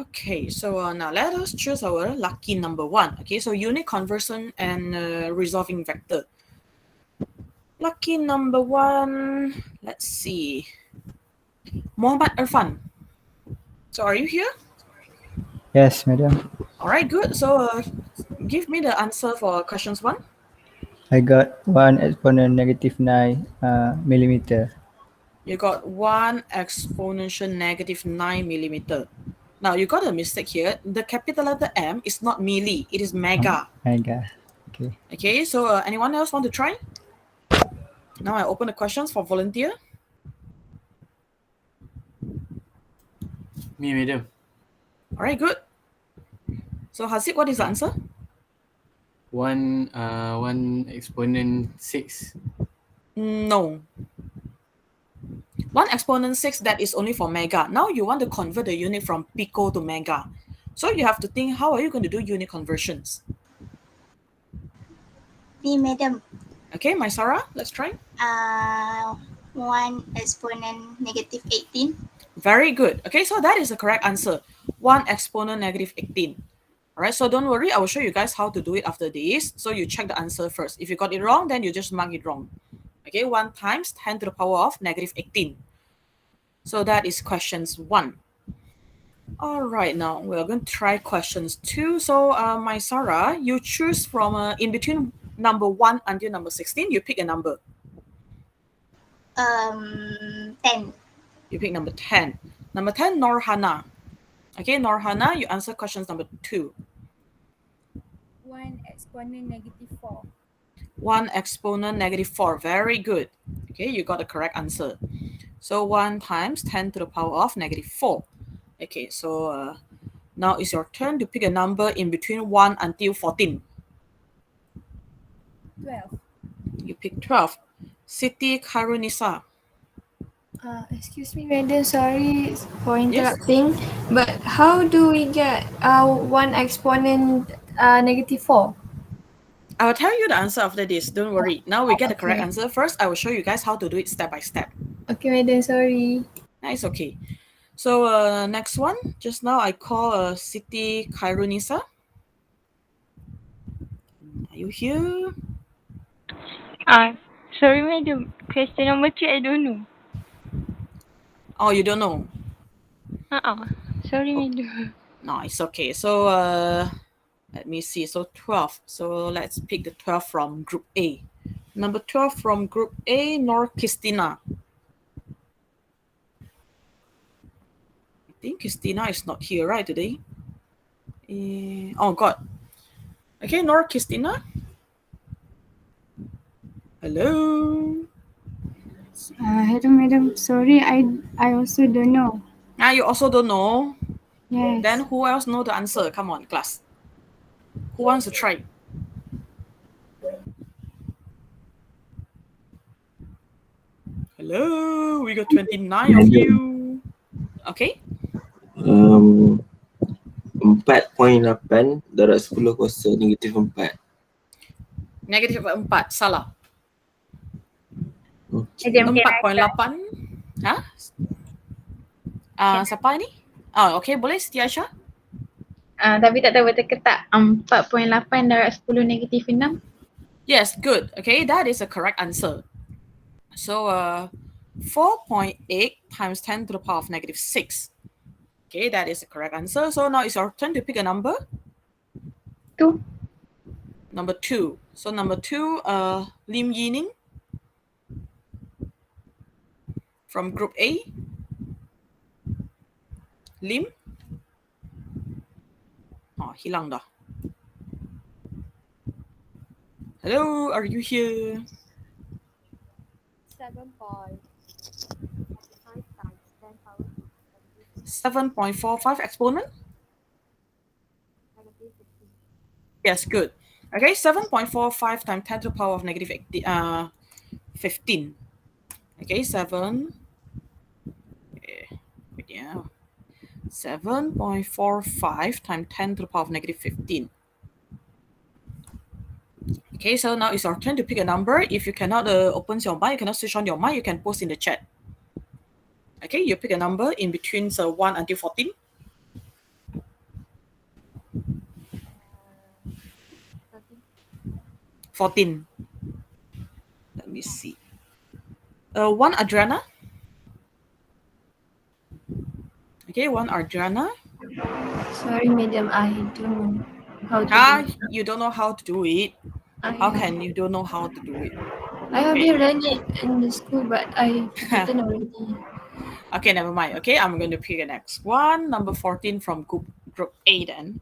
Okay, so now let us choose our lucky number 1. Okay, so unit conversion and resolving vector. Lucky number 1, let's see. Muhammad Irfan. So are you here? Yes, madam. All right, good. So give me the answer for questions 1. I got 1 exponent negative 9 millimeter. You got 1 exponential negative 9 millimeter. Now you got a mistake here. The capital letter M is not milli, it is mega. Mega. Okay. Okay, so anyone else want to try? Now I open the questions for volunteer. Me, madam. All right, good. So Haziq, what is the answer? 1 exponent 6. No. 1 exponent 6, that is only for mega. Now you want to convert the unit from pico to mega. So you have to think, how are you going to do unit conversions? Me, madam. Okay, my Sarah, let's try. 1 exponent negative 18. Very good. Okay, so that is the correct answer. 1 exponent negative 18. All right, so don't worry. I will show you guys how to do it after this. So you check the answer first. If you got it wrong, then you just mark it wrong. Okay, 1 times 10 to the power of negative 18. So that is questions 1. All right, now we're going to try questions 2. So my Sarah, you choose from in between number 1 until number 16. You pick a number. 10. You pick number 10. Number 10, Norhana. Okay, Norhana, you answer questions number 2. 1 exponent negative 4. 1 exponent negative 4. Very good. Okay, you got the correct answer. So 1 times 10 to the power of negative 4. Okay, so now it's your turn to pick a number in between 1 until 14. 12. You pick 12. Siti Karunisa. Excuse me, madam. Sorry for interrupting. Yes. But how do we get 1 exponent negative 4? I will tell you the answer after this. Don't worry. Now we get the correct answer. First, I will show you guys how to do it step by step. Okay, madam. Sorry. It's okay. So next one. Just now I call Siti Kairunisa. Are you here? Sorry, madam. Question number 3, I don't know. Oh, you don't know? Sorry, madam. No, it's okay. So let me see. So 12. So let's pick the 12 from group A. Number 12 from group A, Nor Christina. I think Christina is not here, right, today? Oh, God. Okay, Nor Christina. Hello? Hello, madam. Sorry, I also don't know. You also don't know? Yes. Then who else know the answer? Come on, class. Who wants to try? Hello, we got 29 of you. Okay. 4.8 darab 10 kuasa negatif 4. Negatif 4, salah. Okay. 4.8. Siapa ni? Okay, boleh Siti Aisyah? Tapi tak tahu betul ke tak 4.8 darab 10 negatif 6? Yes, good. Okay, that is a correct answer. So 4.8 times 10 to the power of negative 6. Okay, that is the correct answer. So now it's your turn to pick a number. 2. Number 2. So number 2, Lim Yining from group A. Lim? Hilang dah. Hello, are you here? 7.45 exponent? Yes, good. Okay, 7.45 times 10 to the power of negative 15. Okay, 7.45 times 10 to the power of negative 15. Okay, so now it's your turn to pick a number. If you cannot open your mic, you cannot switch on your mic, you can post in the chat. Okay, you pick a number in between 1 until 14. 14. Let me see. One Adriana. Okay, one Adriana. Sorry, madam, I don't know how to do it. You don't know how to do it. How can you don't know how to do it? I already learned it in the school, but I forgotten already. Okay, never mind. Okay, I'm going to pick the next one. Number 14 from group A then.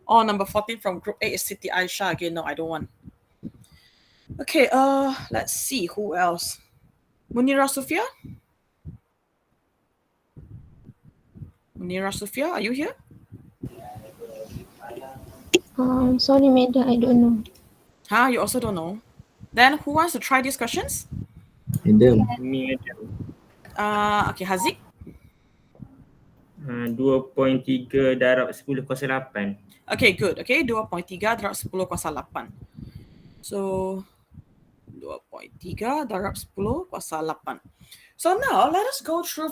Oh, number 14 from group A is Siti Aisha. Again, no, I don't want. Okay, let's see who else. Munira Sufia? Munira Sufia, are you here? Sorry, madam, I don't know. You also don't know. Then who wants to try these questions? Madam. Me macam Okay, Haziq. 2.3 darab 10 kuasa 8. Okay, good. Okay, 2.3 darab 10 kuasa 8. So 2.3 darab 10 kuasa 8. So now let us go through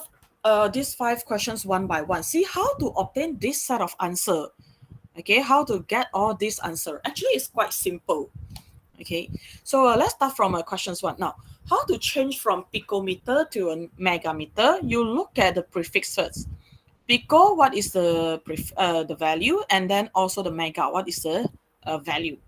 these 5 questions one by one. See how to obtain this set of answer. Okay, how to get all this answer. Actually, it's quite simple. Okay, so let's start from questions 1. Now, how to change from picometer to a megameter? You look at the prefix first. Pico, what is the value, and then also the mega, what is the value?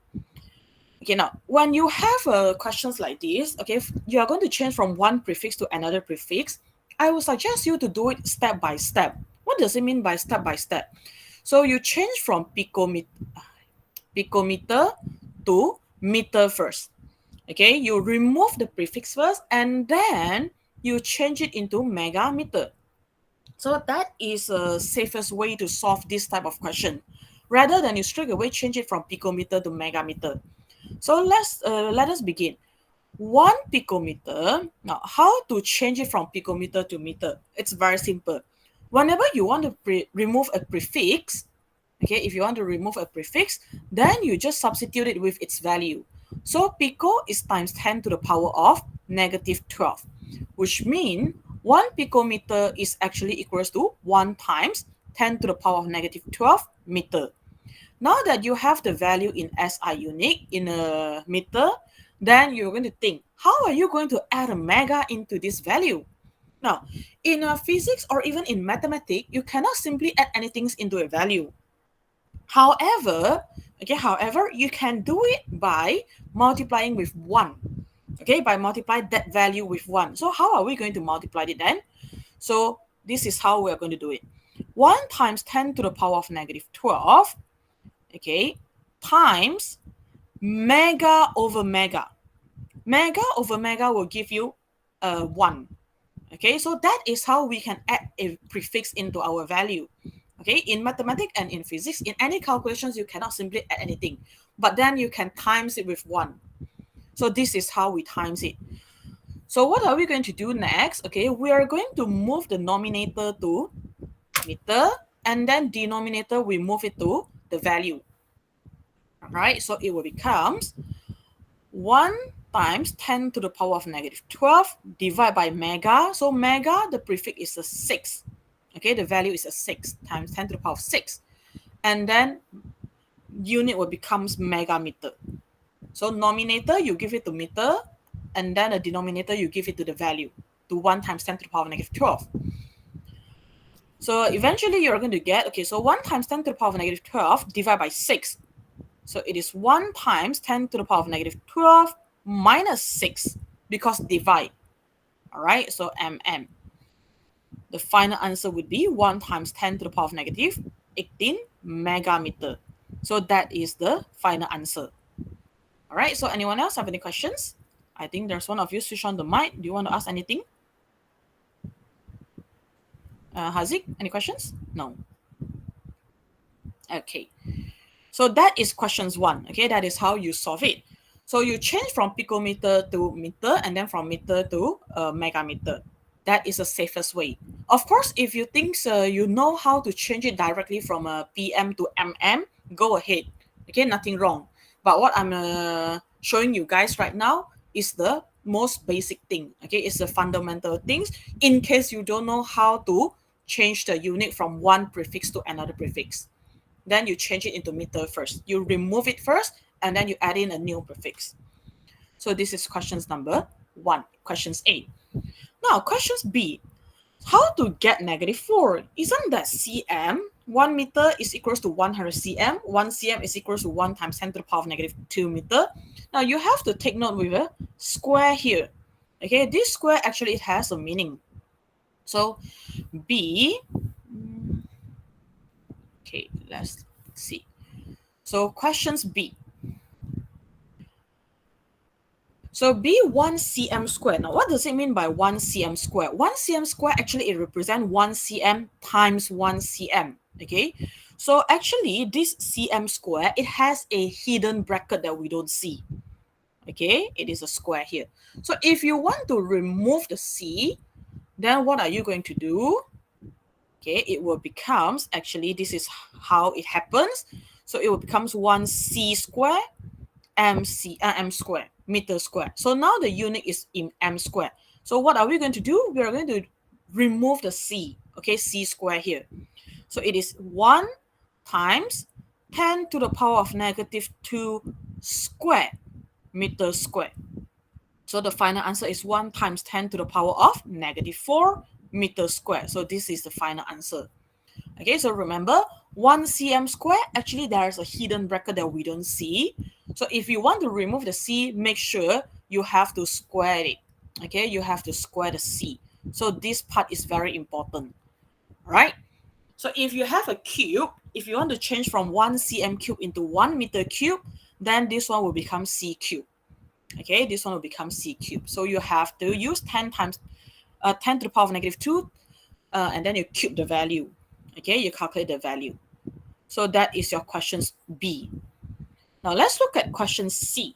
Okay, now when you have questions like this, okay, if you are going to change from one prefix to another prefix, I will suggest you to do it step by step. What does it mean by step by step? So you change from picometer to meter first. Okay, you remove the prefix first and then you change it into megameter. So that is the safest way to solve this type of question, rather than you straight away change it from picometer to megameter. So let us begin. 1 picometer. Now, how to change it from picometer to meter? It's very simple. Whenever you want to remove a prefix, okay, if you want to remove a prefix, then you just substitute it with its value. So pico is times 10 to the power of negative 12, which means 1 picometer is actually equals to 1 times 10 to the power of negative 12 meter. Now that you have the value in SI unit in a meter, then you're going to think, how are you going to add a mega into this value? Now, in physics or even in mathematics, you cannot simply add anything into a value. However, you can do it by multiplying with 1. Okay, by multiply that value with 1. So how are we going to multiply it then? So this is how we're going to do it. 1 times 10 to the power of negative 12, okay, times mega over mega. Mega over mega will give you 1. Okay, so that is how we can add a prefix into our value. Okay, in mathematics and in physics, in any calculations, you cannot simply add anything, but then you can times it with 1. So this is how we times it. So what are we going to do next? Okay, we are going to move the nominator to meter, and then denominator, we move it to the value. All right, so it will becomes 1 times 10 to the power of negative 12 divided by mega. So mega, the prefix is a 6. Okay, the value is a 6 times 10 to the power of 6. And then unit will becomes megameter. So nominator, you give it to meter, and then the denominator, you give it to the value, to 1 times 10 to the power of negative 12. So eventually you're going to get, okay, so 1 times 10 to the power of negative 12 divided by 6. So it is 1 times 10 to the power of negative 12 minus 6, because divide. All right, so mm. The final answer would be 1 times 10 to the power of negative 18 megameter. So that is the final answer. All right, so anyone else have any questions? I think there's one of you switch on the mic. Do you want to ask anything? Haziq, any questions? No. Okay. So that is questions 1. Okay, that is how you solve it. So you change from picometer to meter, and then from meter to megameter. That is the safest way. Of course, if you think you know how to change it directly from PM to MM, go ahead. Okay, nothing wrong. But what I'm showing you guys right now is the most basic thing. Okay, it's the fundamental things in case you don't know how to change the unit from one prefix to another prefix. Then you change it into meter first. You remove it first, and then you add in a new prefix. So this is questions number 1, questions A. Now, questions B. How to get -4? Isn't that cm? 1 meter is equals to 100 cm. 1 cm is equals to 1 times 10 to the power of -2 meter. Now, you have to take note with a square here. Okay, this square actually it has a meaning. So, B. Okay, let's see. So, questions B. So B 1 cm square. Now, what does it mean by 1 cm square? 1 cm square actually it represents 1 cm times 1 cm. Okay, so actually this cm square it has a hidden bracket that we don't see. Okay, it is a square here. So if you want to remove the c, then what are you going to do? Okay, it will becomes actually this is how it happens. So it will becomes 1 c square m square meter square. So now the unit is in m square. So what are we going to do? We are going to remove the c. Okay, c square here. So it is 1 times 10 to the power of -2 square meter square. So the final answer is 1 times 10 to the power of -4 meter square. So this is the final answer. Okay, so remember 1 cm square, actually there is a hidden bracket that we don't see. So if you want to remove the c, make sure you have to square it. Okay, you have to square the c. So this part is very important. All right. So if you have a cube, if you want to change from 1 cm cube into 1 meter cube, then this one will become c cube. Okay, this one will become c cube. So you have to use 10 to the power of -2, and then you cube the value. Okay, you calculate the value. So that is your questions B. Now let's look at question C.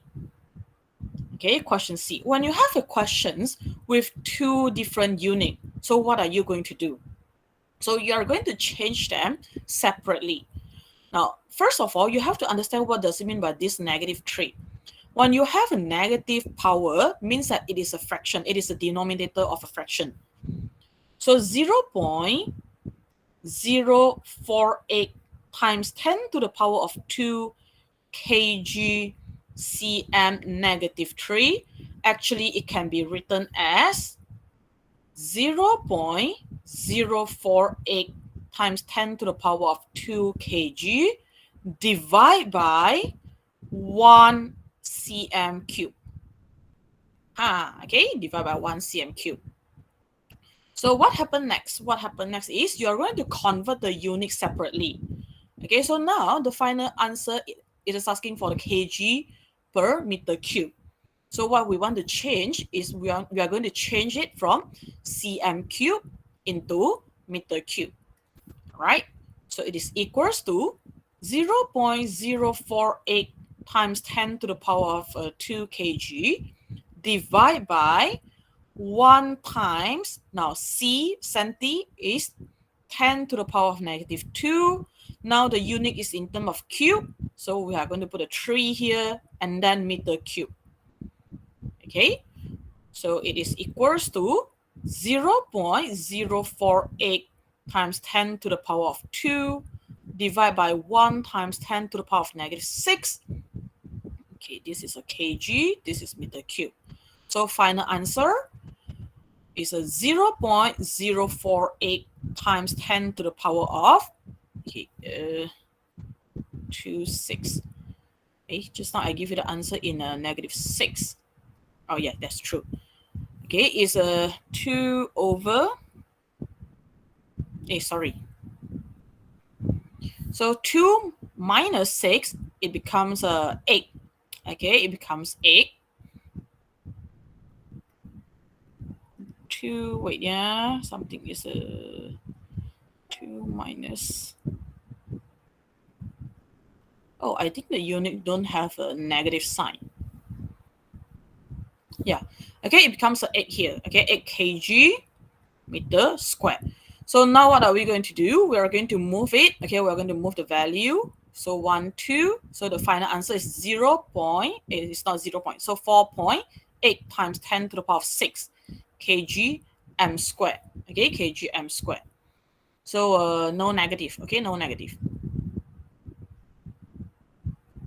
Okay, question C. When you have a questions with 2 different units, so what are you going to do? So you are going to change them separately. Now, first of all, you have to understand what does it mean by this -3. When you have a negative power, means that it is a fraction. It is a denominator of a fraction. So 0.048 times 10 to the power of 2 kg cm -3. Actually, it can be written as 0.048 times 10 to the power of 2 kg divided by 1 cm cube. Okay, divided by 1 cm cube. So what happened next? What happened next is you are going to convert the units separately. Okay, so now the final answer it is asking for the kg per meter cube. So what we want to change is we are going to change it from cm cube into meter cube. Right? So it is equals to 0.048 times 10 to the power of 2 kg divided by 1 times, now c centi is 10 to the power of -2. Now the unit is in terms of cube, so we are going to put a 3 here and then meter cube. Okay, so it is equals to 0.048 times 10 to the power of 2 divided by 1 times 10 to the power of -6. Okay, this is a kg, this is meter cube. So final answer is a 0.048 times 10 to the power of 26. Okay, just now I give you the answer in a -6. Oh yeah, that's true. Okay, it's a 2 over. Sorry. So 2 minus 6, it becomes 8. Okay, it becomes 8. 2, wait, yeah, something is 2 minus. Oh, I think the unit don't have a negative sign. Yeah, okay, it becomes 8 here. Okay, 8 kg meter square. So now what are we going to do? We are going to move it. Okay, we're going to move the value. So 1, 2. So the final answer is 0. It's not 0. So 4.8 times 10 to the power of 6 kg m square. Okay, kg m square. So no negative. Okay, no negative.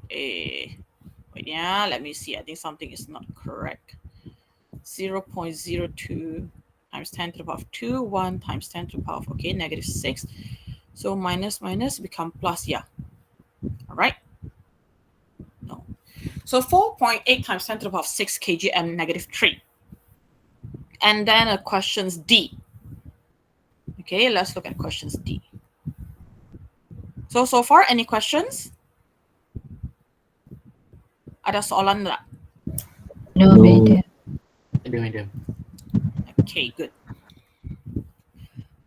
Wait, Wait, yeah, let me see. I think something is not correct. 0.02 times 10 to the power of 2, 1 times 10 to the power of, okay, negative 6. So minus become plus, yeah. All right. No. So 4.8 times 10 to the power of 6 kgm negative 3. And then questions D. Okay, let's look at questions D. So far, any questions? Ada soalan nggak? No. madam. Ada madam. Okay, good.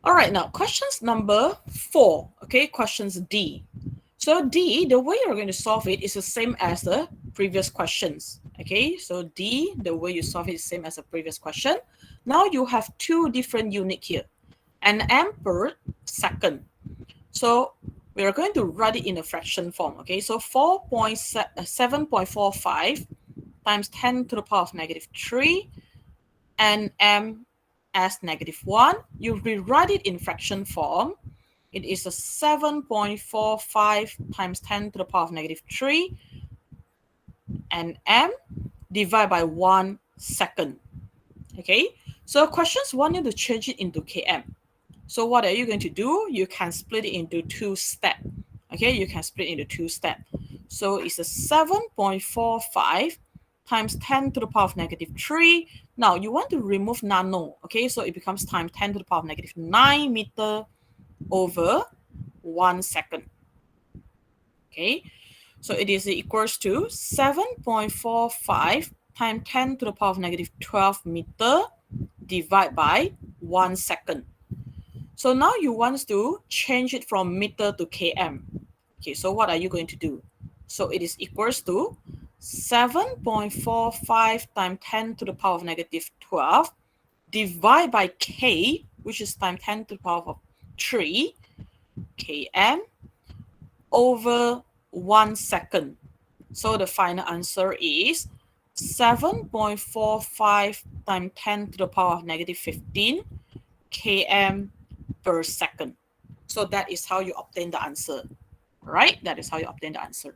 All right, now questions number 4. Okay, questions D. So D, the way you're going to solve it is the same as the previous questions. Okay, so D, the way you solve it is the same as the previous question. Now you have 2 different units here, an m per second. So we are going to write it in a fraction form. Okay, so 7.45 times 10 to the power of negative 3 and m as negative 1. You rewrite it in fraction form. It is a 7.45 times 10 to the power of negative 3 and m divided by 1 second. Okay, so questions want you to change it into km. So what are you going to do? You can split it into 2 steps. Okay, you can split into 2 steps. So it's a 7.45 times 10 to the power of negative 3. Now you want to remove nano. Okay, so it becomes times 10 to the power of negative 9 meter over 1 second. Okay, so it is equals to 7.45 times 10 to the power of negative 12 meter divided by 1 second. So now you want to change it from meter to km. Okay, so what are you going to do? So it is equals to 7.45 times 10 to the power of negative 12 divided by k, which is times 10 to the power of 3 km over 1 second. So the final answer is 7.45 times 10 to the power of negative 15 km per second. So that is how you obtain the answer. Right? That is how you obtain the answer.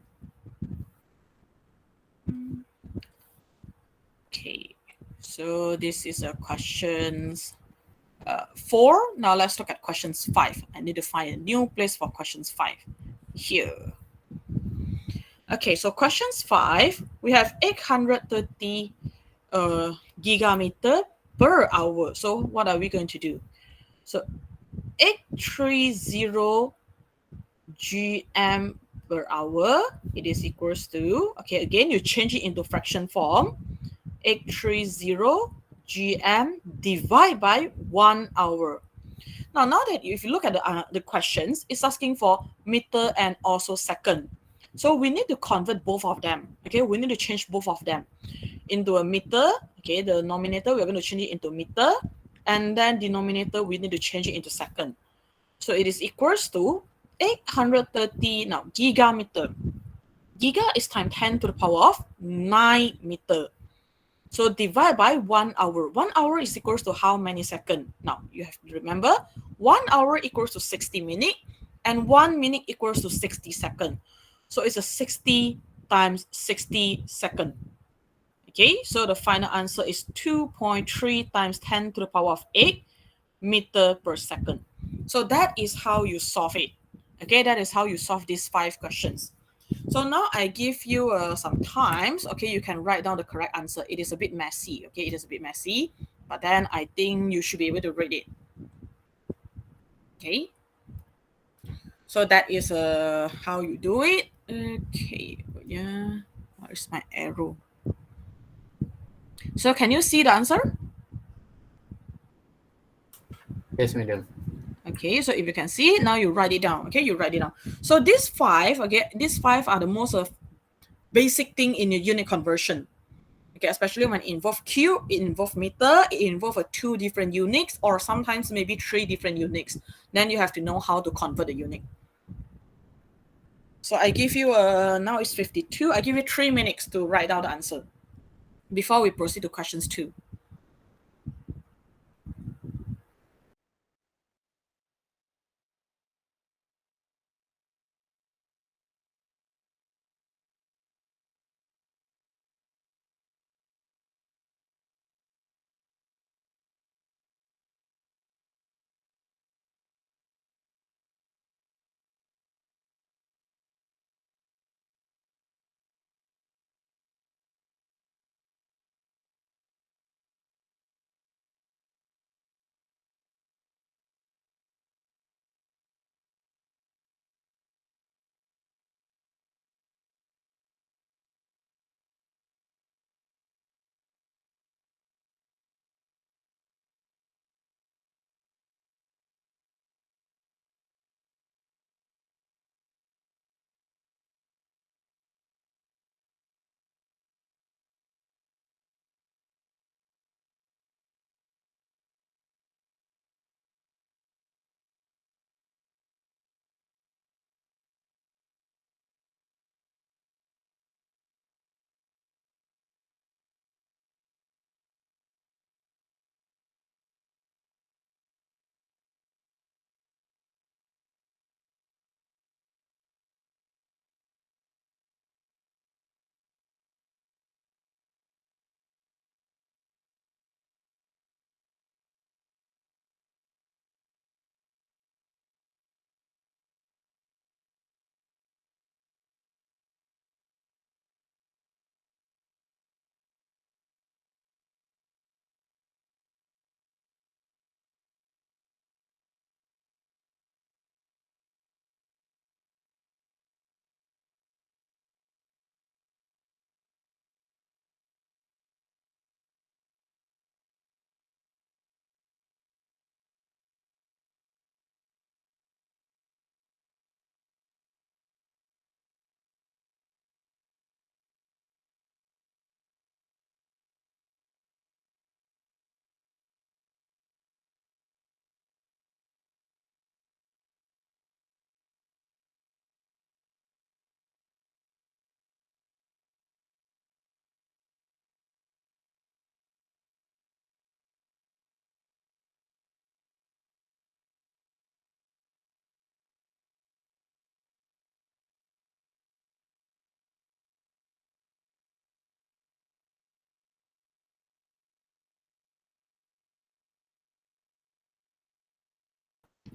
Okay, so this is a questions 4. Now let's look at questions 5. I need to find a new place for questions 5. Here. Okay, so questions 5, we have 830 gigameter per hour. So what are we going to do? So 830 gm per hour, it is equals to, okay, again, you change it into fraction form. 830 gm divided by 1 hour. Now that if you look at the questions, it's asking for meter and also second. So we need to convert both of them. Okay, we need to change both of them into a meter. Okay, the numerator, we're going to change it into meter. And then denominator, we need to change it into second. So it is equals to 830, now gigameter. Giga is times 10 to the power of 9 meter. So divide by 1 hour. 1 hour is equals to how many seconds? Now you have to remember 1 hour equals to 60 minutes and 1 minute equals to 60 seconds. So it's a 60 times 60 seconds. Okay, so the final answer is 2.3 times 10 to the power of 8 meter per second. So that is how you solve it. Okay, that is how you solve these 5 questions. So now I give you some times. Okay, you can write down the correct answer. It is a bit messy. Okay, it is a bit messy, but then I think you should be able to read it. Okay, so that is how you do it. Okay, yeah, where is my arrow? So can you see the answer? Yes, madam. Okay, so if you can see, now you write it down. Okay, you write it down. So these 5, okay, these 5 are the most basic thing in your unit conversion. Okay, especially when it involves cube, it involves meter, it involves 2 different units, or sometimes maybe 3 different units. Then you have to know how to convert the unit. So I give you now it's 52. I give you 3 minutes to write down the answer before we proceed to questions 2.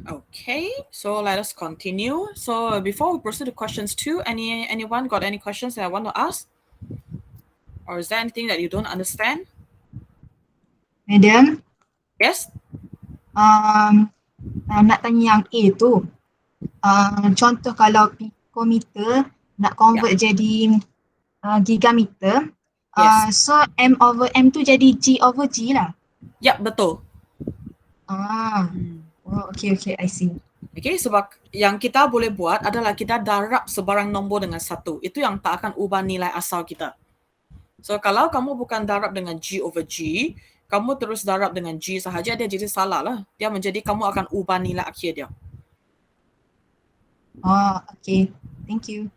Okay, so let us continue. So before we proceed to questions 2, anyone got any questions that I want to ask? Or is there anything that you don't understand? Madam, Yes? nak tanya yang A tu. Contoh kalau picometer nak convert jadi gigameter, Yes. so M over M tu jadi G over G lah. Ya, betul. Okay, I see. Okay, sebab yang kita boleh buat adalah kita darab sebarang nombor dengan 1. Itu yang tak akan ubah nilai asal kita. So, kalau kamu bukan darab dengan G over G, kamu terus darab dengan G sahaja, dia jadi salah lah. Dia menjadi kamu akan ubah nilai akhir dia. Okay. Thank you.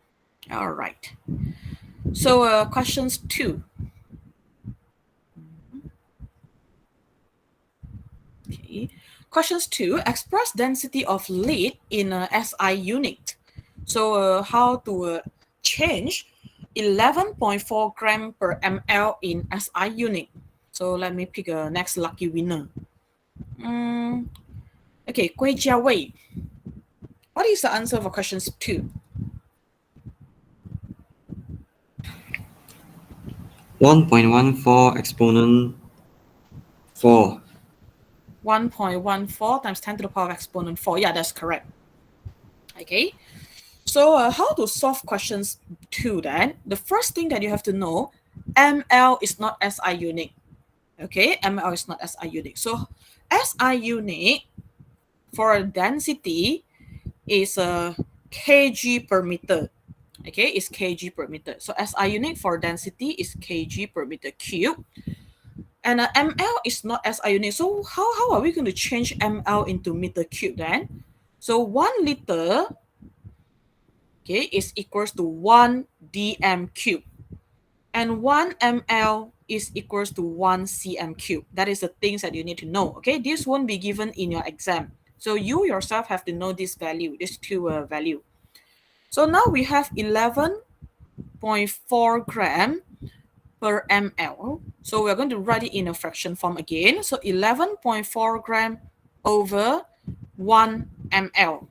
Alright. So, questions 2. Okay. Questions 2. Express density of lead in a SI unit. So, how to change 11.4 gram per ml in SI unit. So, let me pick a next lucky winner. Okay, Gui Jiawei. What is the answer for questions 2? 1.14 exponent 4. 1.14 times 10 to the power of exponent 4. Yeah, that's correct. Okay. So how to solve questions 2 then? The first thing that you have to know, ML is not SI unit. Okay, ML is not SI unit. So SI unit for density is kg per meter. Okay, it's kg per meter. So SI unit for density is kg per meter cube. And ml is not SI unit. So how are we going to change ml into meter cube then? So 1 liter, okay, is equals to 1 dm cube. And 1 ml is equals to 1 cm cube. That is the things that you need to know. Okay, this won't be given in your exam. So you yourself have to know this value, this 2 value. So now we have 11.4 gram per ml. So we're going to write it in a fraction form again. So 11.4 gram over 1 ml.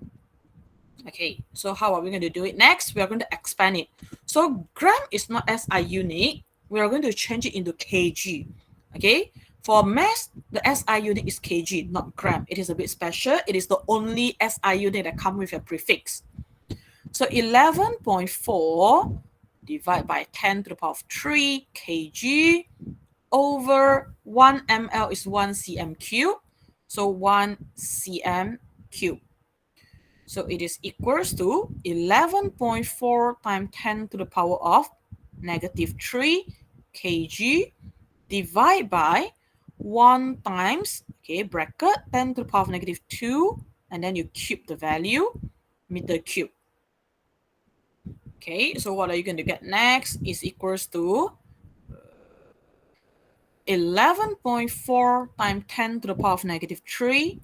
Okay, so how are we going to do it next? We are going to expand it. So gram is not SI unit. We are going to change it into kg. Okay, for mass, the SI unit is kg, not gram. It is a bit special. It is the only SI unit that comes with a prefix. So 11.4 divided by 10 to the power of 3 kg over 1 ml is 1 cm cube. So 1 cm cube. So it is equals to 11.4 times 10 to the power of negative 3 kg divided by 1 times, okay, bracket 10 to the power of negative 2, and then you cube the value, meter cube. Okay, so what are you going to get next is equals to 11.4 times 10 to the power of negative 3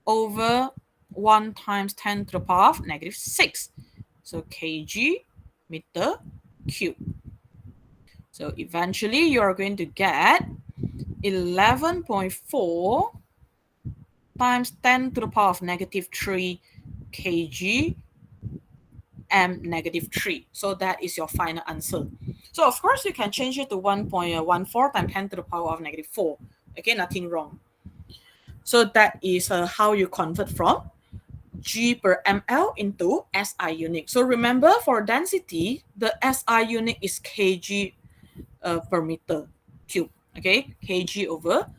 over 1 times 10 to the power of negative 6. So kg meter cube. So eventually you are going to get 11.4 times 10 to the power of negative 3 kg m negative 3. So that is your final answer. So of course you can change it to 1.14 times 10 to the power of negative 4. Okay, nothing wrong. So that is how you convert from G per ml into SI unit. So remember, for density, the SI unit is kg per meter cube. Okay, kg over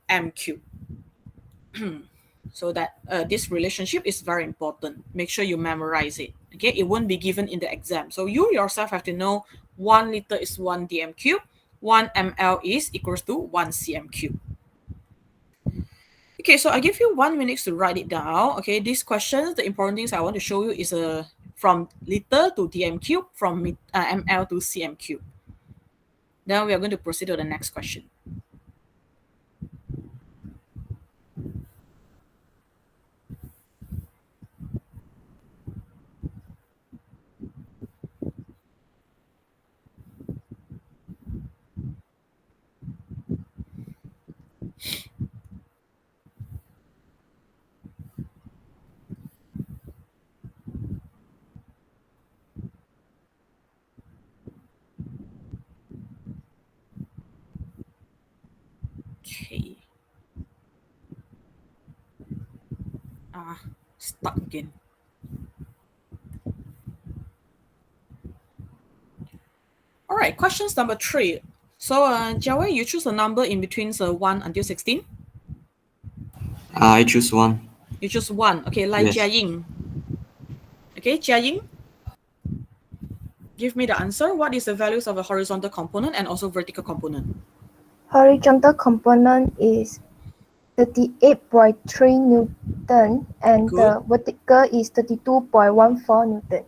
m cube. So that this relationship is very important. Make sure you memorize it. Okay, it won't be given in the exam. So you yourself have to know 1 liter is 1 dm cube, 1 ml is equals to 1 cm cube. Okay, so I give you 1 minute to write it down. Okay, these questions, the important things I want to show you is from liter to dm cube, from ml to cm cube. Then we are going to proceed to the next question. Okay. Stuck again. All right, questions number 3. So, Jiawei, you choose a number in between 1 until 16. I choose 1. You choose 1. Okay, like Yes. Jiaying. Okay, Jiaying, give me the answer. What is the values of a horizontal component and also vertical component? Horizontal component is 38.3 Newton and the vertical is 32.14 Newton.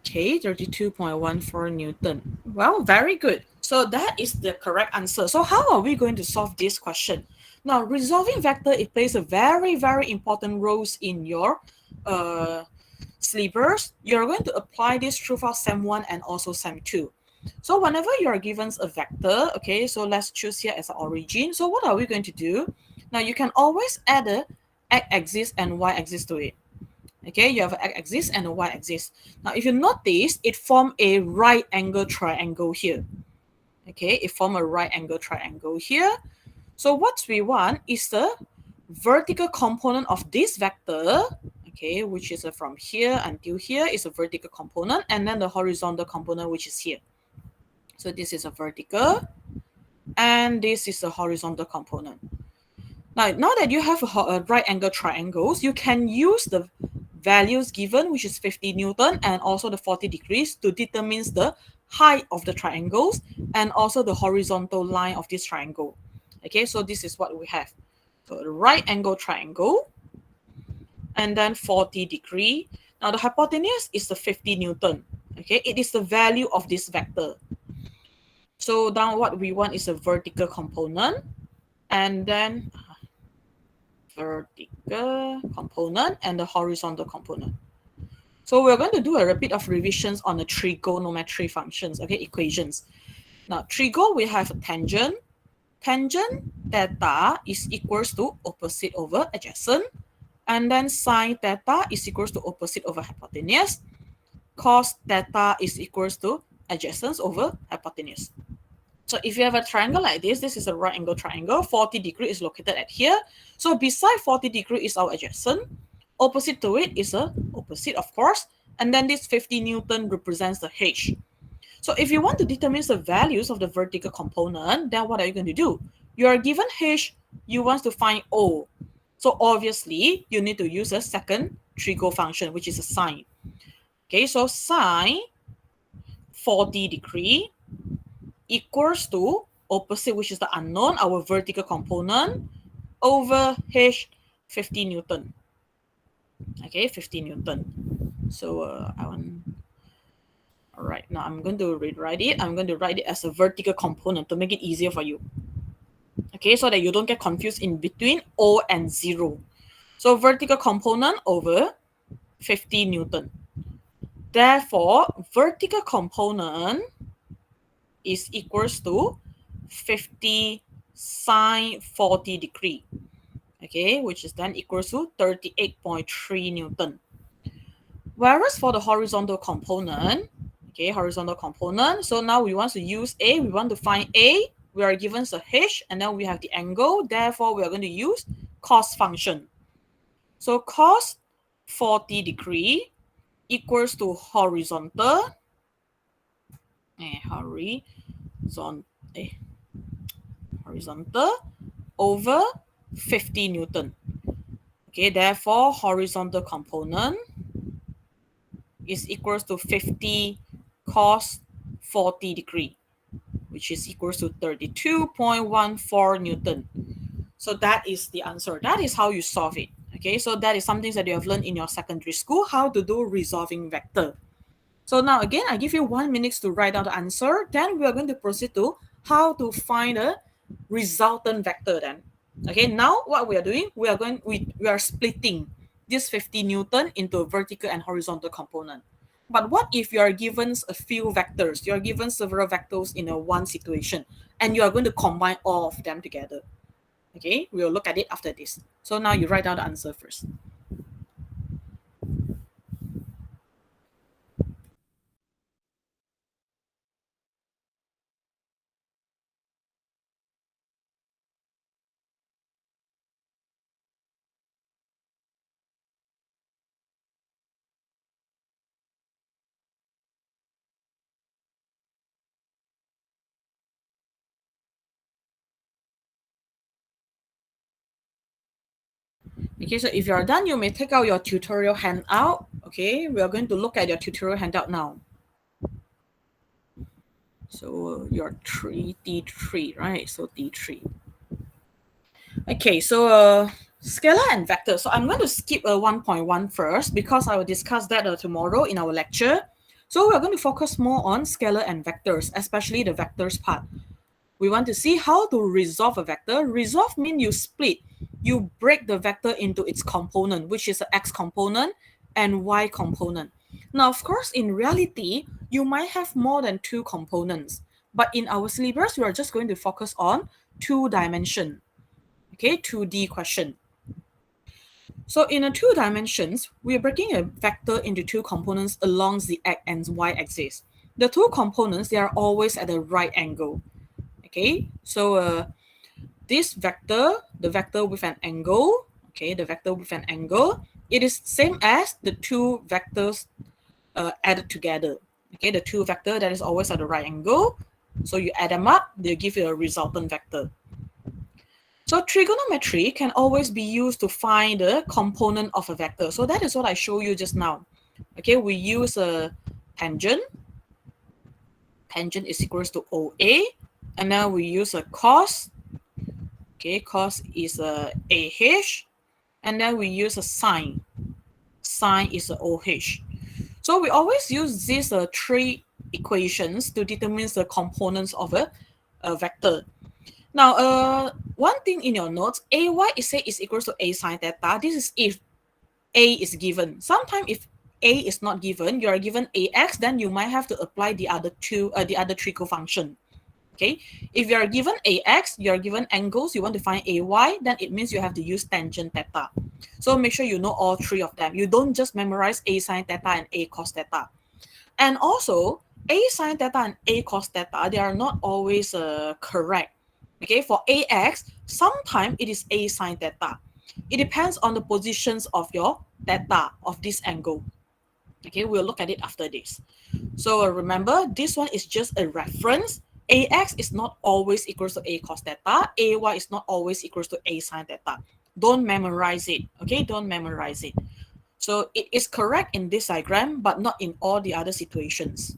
Okay, 32.14 Newton. Well, very good. So that is the correct answer. So how are we going to solve this question? Now, resolving vector, it plays a very, very important roles in your syllabus. You're going to apply this throughout SEM 1 and also SEM 2. So whenever you are given a vector, okay, so let's choose here as an origin. So what are we going to do? Now, you can always add a x-axis and y-axis to it. Okay, you have an x-axis and a y-axis. Now, if you notice, it forms a right angle triangle here. Okay, it forms a right angle triangle here. So what we want is the vertical component of this vector, okay, which is from here until here is a vertical component, and then the horizontal component, which is here. So this is a vertical, and this is a horizontal component. Now that you have a right angle triangles, you can use the values given, which is 50 Newton and also the 40 degrees to determine the height of the triangles and also the horizontal line of this triangle. Okay, so this is what we have. So the right angle triangle and then 40 degree. Now the hypotenuse is the 50 Newton. Okay, it is the value of this vector. So now what we want is a vertical component and then vertical component and the horizontal component. So we're going to do a bit of revisions on the trigonometry functions, okay, equations. Now, trigo, we have a tangent. Tangent theta is equals to opposite over adjacent. And then sine theta is equals to opposite over hypotenuse. Cos theta is equals to adjacent over hypotenuse. So if you have a triangle like this is a right angle triangle. 40 degree is located at here. So beside 40 degree is our adjacent. Opposite to it is a opposite, of course. And then this 50 Newton represents the H. So if you want to determine the values of the vertical component, then what are you going to do? You are given H, you want to find O. So obviously, you need to use a second trigo function, which is a sine. Okay, so sine 40 degree equals to opposite, which is the unknown, our vertical component, over H 50 Newton. Okay, 50 Newton. So all right, now I'm going to rewrite it. I'm going to write it as a vertical component to make it easier for you. Okay, so that you don't get confused in between O and 0. So vertical component over 50 Newton. Therefore, vertical component is equals to 50 sine 40 degree. Okay, which is then equals to 38.3 Newton. Whereas for the horizontal component, okay, horizontal component, so now we want to use A, we want to find A, we are given the H, and then we have the angle, therefore we are going to use cos function. So cos 40 degree equals to horizontal, horizontal over 50 Newton. Okay, therefore horizontal component is equals to 50 cos 40 degree, which is equals to 32.14 Newton. So that is the answer. That is how you solve it. Okay, so that is something that you have learned in your secondary school, how to do resolving vector. So now again, I give you 1 minute to write down the answer. Then we are going to proceed to how to find a resultant vector then. Okay, now what we are doing, we are splitting this 50 Newton into a vertical and horizontal component. But what if you are given a few vectors? You are given several vectors in a one situation, and you are going to combine all of them together. Okay, we will look at it after this. So now you write down the answer first. Okay, so if you're done, you may take out your tutorial handout. Okay, we are going to look at your tutorial handout now. So your T3, right? So T3. Okay, so scalar and vector. So I'm going to skip 1.1 first because I will discuss that tomorrow in our lecture. So we're going to focus more on scalar and vectors, especially the vectors part. We want to see how to resolve a vector. Resolve means you split. You break the vector into its component, which is the x component and y component. Now, of course, in reality, you might have more than 2 components. But in our syllabus, we are just going to focus on 2 dimension. Okay, 2D question. So in a 2 dimensions, we are breaking a vector into 2 components along the x and y axis. The 2 components, they are always at a right angle. Okay, so this vector, the vector with an angle, okay, the vector with an angle, it is same as the 2 vectors added together. Okay, the 2 vector that is always at the right angle. So you add them up, they give you a resultant vector. So trigonometry can always be used to find the component of a vector. So that is what I showed you just now. Okay, we use a tangent. Tangent is equals to OA. And now we use a cos. Okay, cos is a AH. And then we use a sine. Sine is a OH. So we always use these 3 equations to determine the components of a vector. Now, one thing in your notes, AY is equals to A sine theta. This is if A is given. Sometimes if A is not given, you are given AX, then you might have to apply the other 3 cofunction. Okay, if you are given AX, you are given angles, you want to find AY, then it means you have to use tangent theta. So make sure you know all 3 of them. You don't just memorize A sine theta and A cos theta. And also, A sine theta and A cos theta, they are not always correct. Okay, for AX, sometimes it is A sine theta. It depends on the positions of your theta of this angle. Okay, we'll look at it after this. So remember, this one is just a reference. AX is not always equals to A cos theta. AY is not always equals to A sine theta. Don't memorize it. Okay, don't memorize it. So it is correct in this diagram, but not in all the other situations.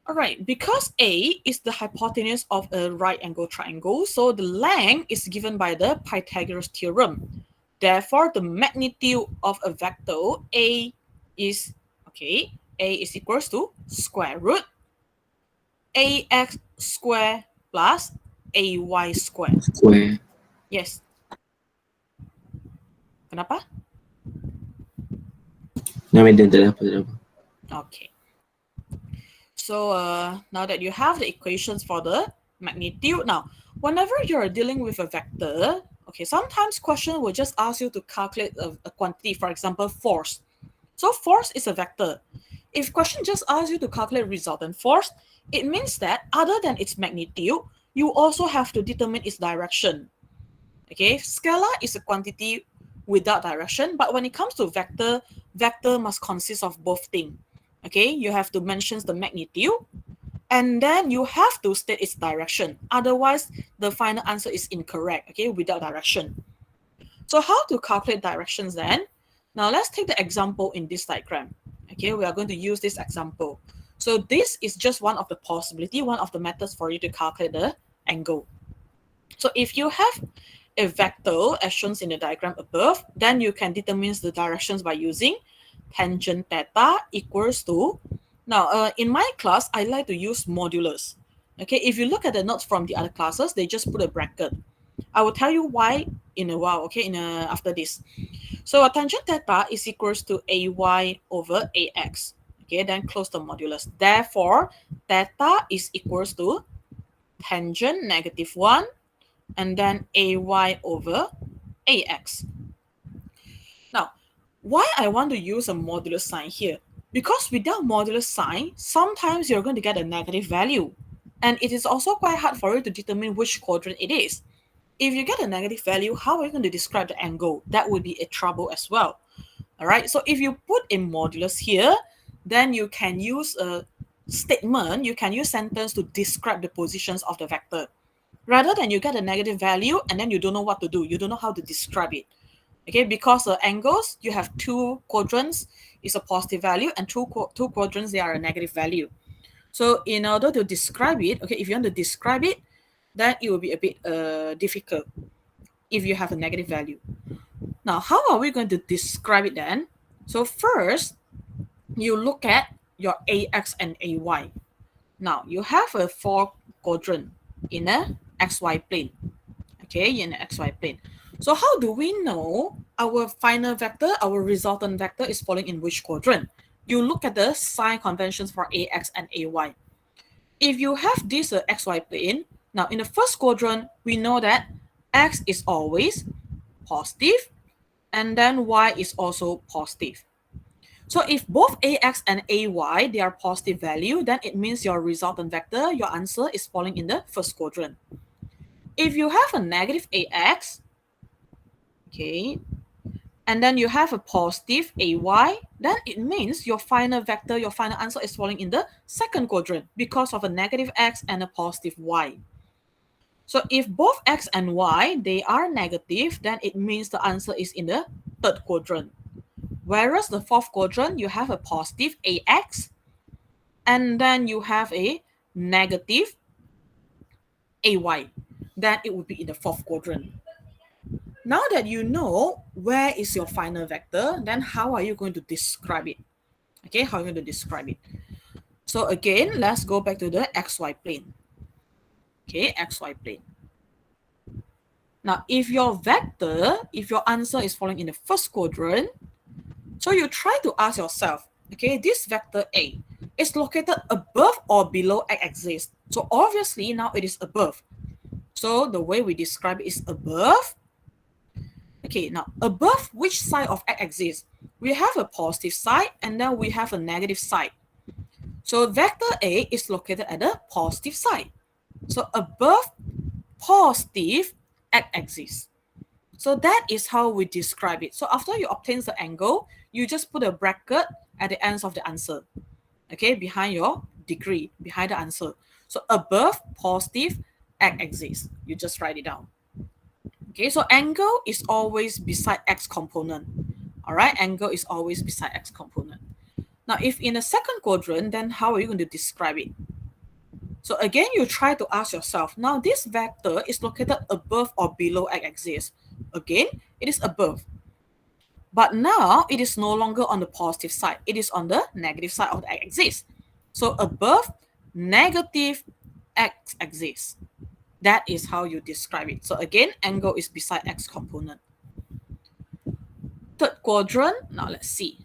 All right, because A is the hypotenuse of a right angle triangle, so the length is given by the Pythagoras theorem. Therefore, the magnitude of a vector A is equals to square root AX square plus AY square. Square. Yes. Kenapa? No, madam, tak ada apa. Okay. So now that you have the equations for the magnitude, now whenever you're dealing with a vector, okay, sometimes question will just ask you to calculate a quantity, for example, force. So force is a vector. If question just asks you to calculate resultant force, it means that other than its magnitude, you also have to determine its direction. Okay, scalar is a quantity without direction, but when it comes to vector, vector must consist of both things. Okay, you have to mention the magnitude, and then you have to state its direction. Otherwise, the final answer is incorrect, okay, without direction. So how to calculate directions then? Now let's take the example in this diagram. Okay, we are going to use this example. So this is just one of the possibility, one of the methods for you to calculate the angle. So if you have a vector as shown in the diagram above, then you can determine the directions by using tangent theta equals to, now in my class, I like to use modulus. Okay, if you look at the notes from the other classes, they just put a bracket. I will tell you why in a while, okay, after this. So a tangent theta is equals to AY over AX. Okay, then close the modulus. Therefore, theta is equals to tangent -1 and then AY over AX. Now, why I want to use a modulus sign here? Because without modulus sign, sometimes you're going to get a negative value. And it is also quite hard for you to determine which quadrant it is. If you get a negative value, how are you going to describe the angle? That would be a trouble as well. All right, so if you put a modulus here, then you can use a statement, you can use sentence to describe the positions of the vector. Rather than you get a negative value and then you don't know what to do, you don't know how to describe it. Okay, because the angles, you have two quadrants is a positive value and two quadrants, they are a negative value. So in order to describe it, okay, if you want to describe it, then it will be a bit difficult if you have a negative value. Now, how are we going to describe it then? So first, you look at your AX and AY. Now, you have a 4 quadrant in a XY plane. Okay, in an XY plane. So how do we know our final vector, our resultant vector is falling in which quadrant? You look at the sign conventions for AX and AY. If you have this XY plane, now in the first quadrant, we know that X is always positive and then Y is also positive. So if both AX and AY, they are positive value, then it means your resultant vector, your answer is falling in the first quadrant. If you have a negative AX, okay, and then you have a positive AY, then it means your final vector, your final answer is falling in the second quadrant because of a negative X and a positive Y. So if both X and Y, they are negative, then it means the answer is in the third quadrant. Whereas the fourth quadrant, you have a positive AX, and then you have a negative AY. Then it would be in the fourth quadrant. Now that you know where is your final vector, then how are you going to describe it? Okay, how are you going to describe it? So again, let's go back to the XY plane. Okay, XY plane. Now, if your vector, if your answer is falling in the first quadrant, so you try to ask yourself, okay, this vector A is located above or below x-axis. So obviously now it is above. So the way we describe it is above. Okay, now above which side of x-axis? We have a positive side and then we have a negative side. So vector A is located at the positive side. So above positive x-axis. So that is how we describe it. So after you obtain the angle, you just put a bracket at the ends of the answer. Okay, behind your degree, behind the answer. So above positive x-axis, you just write it down. Okay, so angle is always beside x component. All right, angle is always beside x component. Now, if in the second quadrant, then how are you going to describe it? So again, you try to ask yourself, now this vector is located above or below x-axis. Again, it is above. But now it is no longer on the positive side. It is on the negative side of the x-axis. So above negative x-axis. That is how you describe it. So again, angle is beside x component. Third quadrant, now let's see.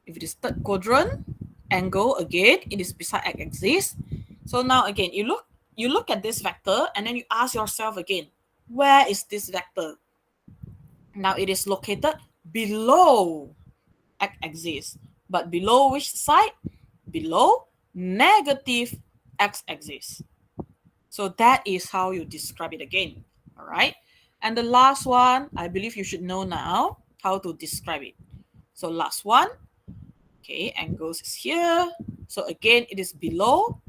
If it is third quadrant, angle again, it is beside x-axis. So now again, you look at this vector and then you ask yourself again, where is this vector? Now it is located below x-axis. But below which side? Below negative x-axis. So that is how you describe it again. All right. And the last one, I believe you should know now how to describe it. So last one. Okay, angles is here. So again, it is below,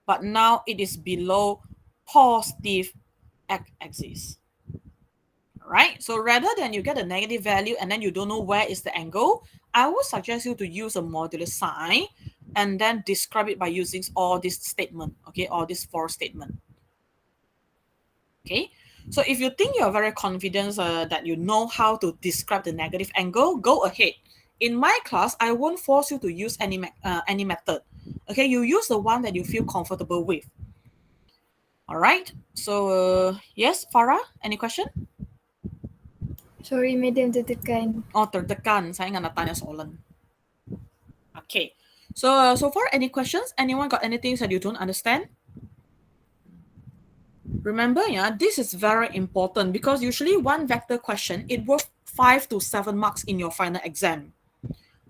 but now it is below positive x-axis. All right. So rather than you get a negative value and then you don't know where is the angle, I would suggest you to use a modulus sign and then describe it by using all this statement, okay, all these 4 statements. Okay, so if you think you're very confident that you know how to describe the negative angle, go ahead. In my class, I won't force you to use any method. Okay, you use the one that you feel comfortable with. All right, so yes, Farah, any question? Sorry, madam, tertekan. Oh, tertekan. Saya nggak nak tanya soalan. Okay. So far, any questions? Anyone got anything that you don't understand? Remember, yeah, this is very important because usually one vector question, it worth 5 to 7 marks in your final exam.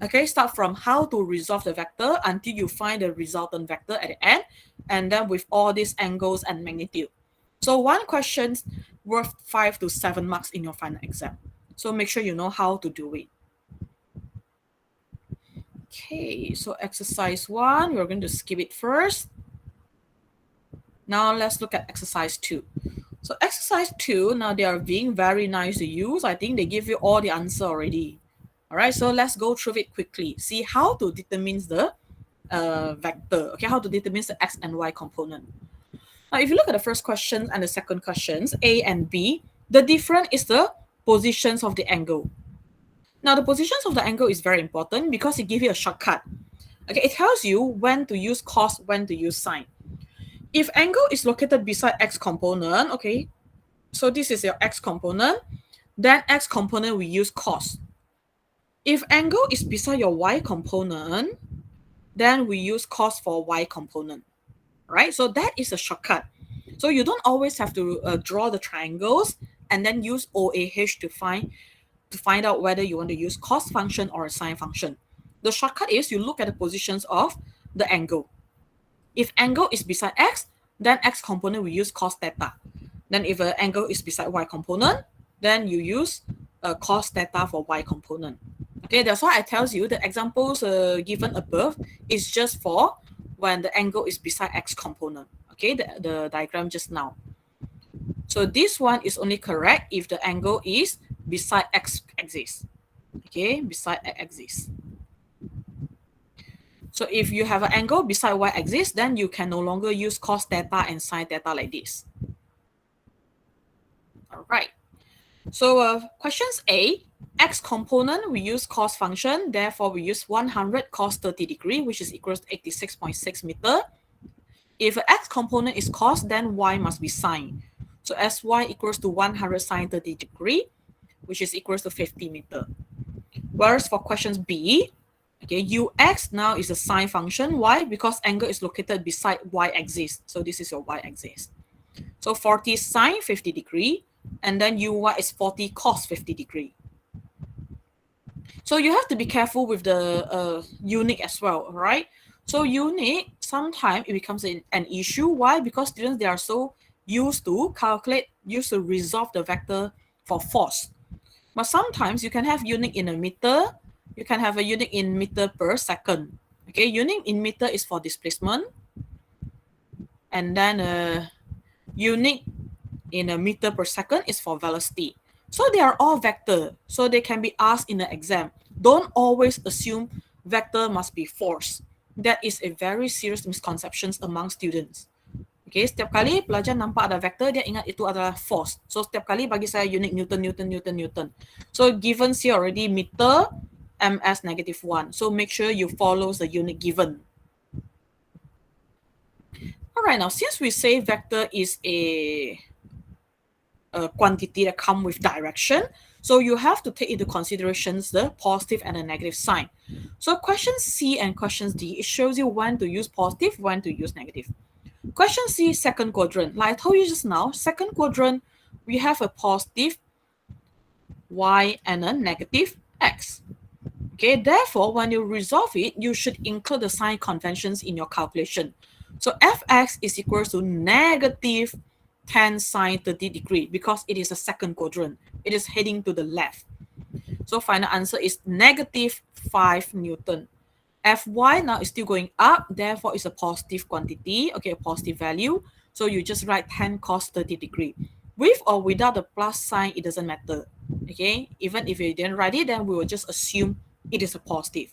Okay, start from how to resolve the vector until you find the resultant vector at the end, and then with all these angles and magnitude. So one question worth 5 to 7 marks in your final exam. So make sure you know how to do it. Okay, so exercise 1, we're going to skip it first. Now let's look at exercise 2. So exercise 2, now they are being very nice to use. I think they give you all the answer already. All right, so let's go through it quickly. See how to determine the vector. Okay, how to determine the x and y component. Now, if you look at the first question and the second questions, A and B, the difference is the positions of the angle. Now, the positions of the angle is very important because it gives you a shortcut. Okay, it tells you when to use cos, when to use sine. If angle is located beside x component, okay, so this is your x component, then x component we use cos. If angle is beside your y component, then we use cos for y component, right? So that is a shortcut. So you don't always have to draw the triangles and then use OAH to find out whether you want to use cos function or a sine function. The shortcut is you look at the positions of the angle. If angle is beside x, then x component we use cos theta. Then if an angle is beside y component, then you use cos theta for y component. Okay, that's why I tells you the examples given above is just for when the angle is beside x component. Okay, the diagram just now. So this one is only correct if the angle is beside x axis. Okay, beside x axis. So if you have an angle beside y-axis, then you can no longer use cos theta and sine theta like this. All right. So questions A, x component, we use cos function. Therefore, we use 100 cos 30 degree, which is equals to 86.6 meter. If x component is cos, then y must be sine. So sy equals to 100 sine 30 degree, which is equals to 50 meter. Whereas for questions B, okay, ux now is a sine function. Why? Because angle is located beside y-axis. So this is your y-axis. So 40 sine 50 degree, and then uy is 40 cos 50 degree. So you have to be careful with the unique as well, right? So unique, sometimes it becomes an issue. Why? Because students, they are so used to resolve the vector for force. But sometimes you can have unique in a meter, you can have a unit in meter per second. Okay, unit in meter is for displacement. And then unit in a meter per second is for velocity. So they are all vector. So they can be asked in the exam. Don't always assume vector must be force. That is a very serious misconception among students. Okay, setiap kali pelajar nampak ada vector, dia ingat itu adalah force. So setiap kali bagi saya unit Newton, Newton, Newton, Newton. So given here already meter, ms -1. So make sure you follow the unit given. All right, now since we say vector is a quantity that come with direction, so you have to take into considerations the positive and the negative sign. So question C and question D, it shows you when to use positive, when to use negative. Question C, second quadrant. Like I told you just now, second quadrant, we have a positive y and a negative x. Okay, therefore, when you resolve it, you should include the sign conventions in your calculation. So fx is equals to negative 10 sine 30 degree because it is a second quadrant. It is heading to the left. So final answer is negative 5 Newton. Fy now is still going up, therefore it's a positive quantity, okay, a positive value. So you just write 10 cos 30 degree. With or without the plus sign, it doesn't matter. Okay, even if you didn't write it, then we will just assume it is a positive.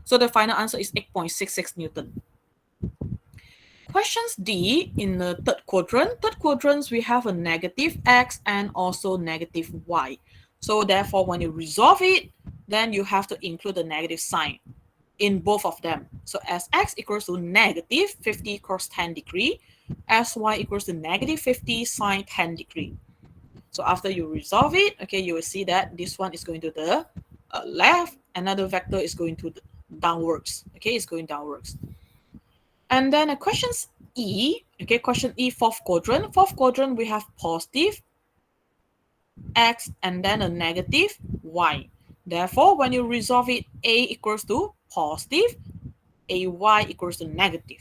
So the final answer is 8.66 Newton. Questions D, in the third quadrant. Third quadrants, we have a negative x and also negative y. So therefore, when you resolve it, then you have to include the negative sign in both of them. So Sx equals to negative 50 cos 10 degree, Sy equals to negative 50 sine 10 degree. So after you resolve it, okay, you will see that this one is going to the left, another vector is going to the downwards. Okay, it's going downwards. And then questions E, okay, question E, fourth quadrant. Fourth quadrant, we have positive x and then a negative y. Therefore, when you resolve it, A equals to positive, AY equals to negative.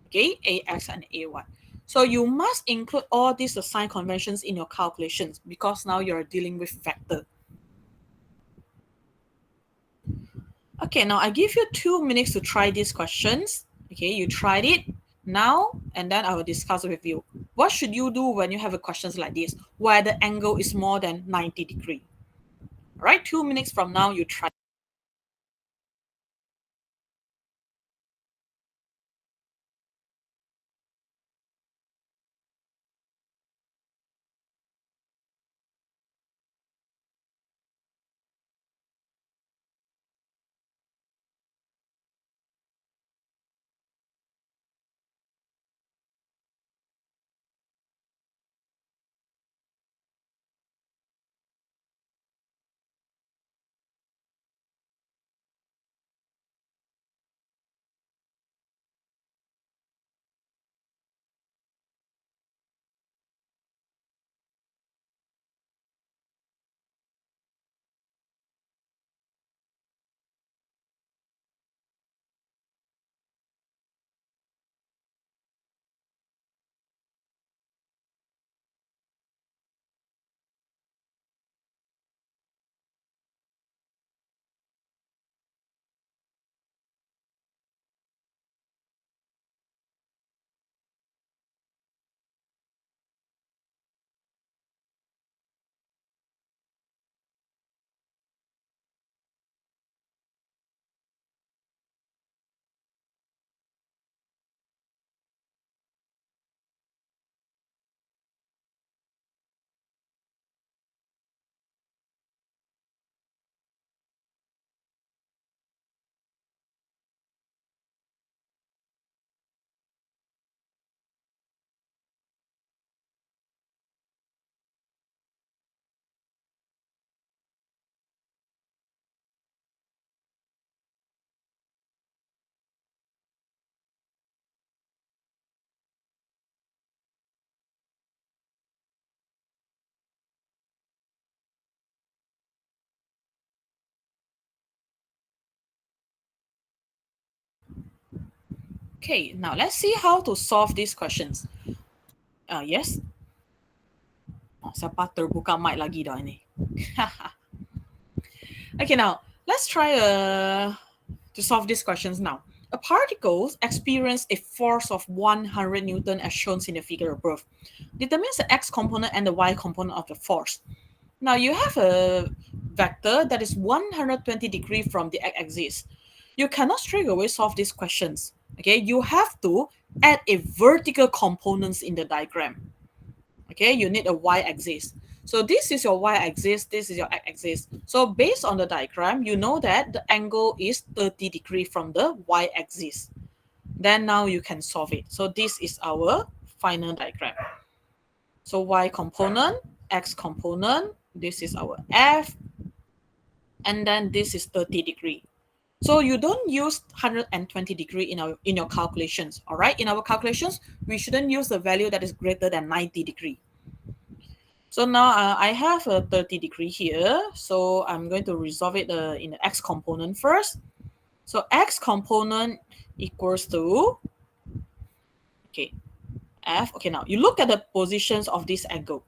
Okay, AX and AY. So you must include all these sign conventions in your calculations because now you're dealing with vector. Okay, now I give you 2 minutes to try these questions. Okay, you tried it now, and then I will discuss with you. what should you do when you have a questions like this, where the angle is more than 90 degrees? All right, 2 minutes from now, you try. Okay, now let's see how to solve these questions. Yes? Oh, siapa terbuka mic lagi dah ini? Okay, now let's try to solve these questions now. A particle experiences a force of 100 Newton as shown in the figure above. Determines the x component and the y component of the force. Now you have a vector that is 120 degrees from the x-axis. You cannot straight away solve these questions. Okay, you have to add a vertical components in the diagram. Okay, you need a y-axis. So this is your y-axis, this is your x-axis. So based on the diagram, you know that the angle is 30 degrees from the y-axis. Then now you can solve it. So this is our final diagram. So y component, x component, this is our f, and then this is 30 degrees. So you don't use 120 degrees in your calculations, all right? In our calculations, we shouldn't use the value that is greater than 90 degrees. So now I have a 30 degree here. So I'm going to resolve it in the x component first. So x component equals to, okay, f. Okay, now you look at the positions of this angle.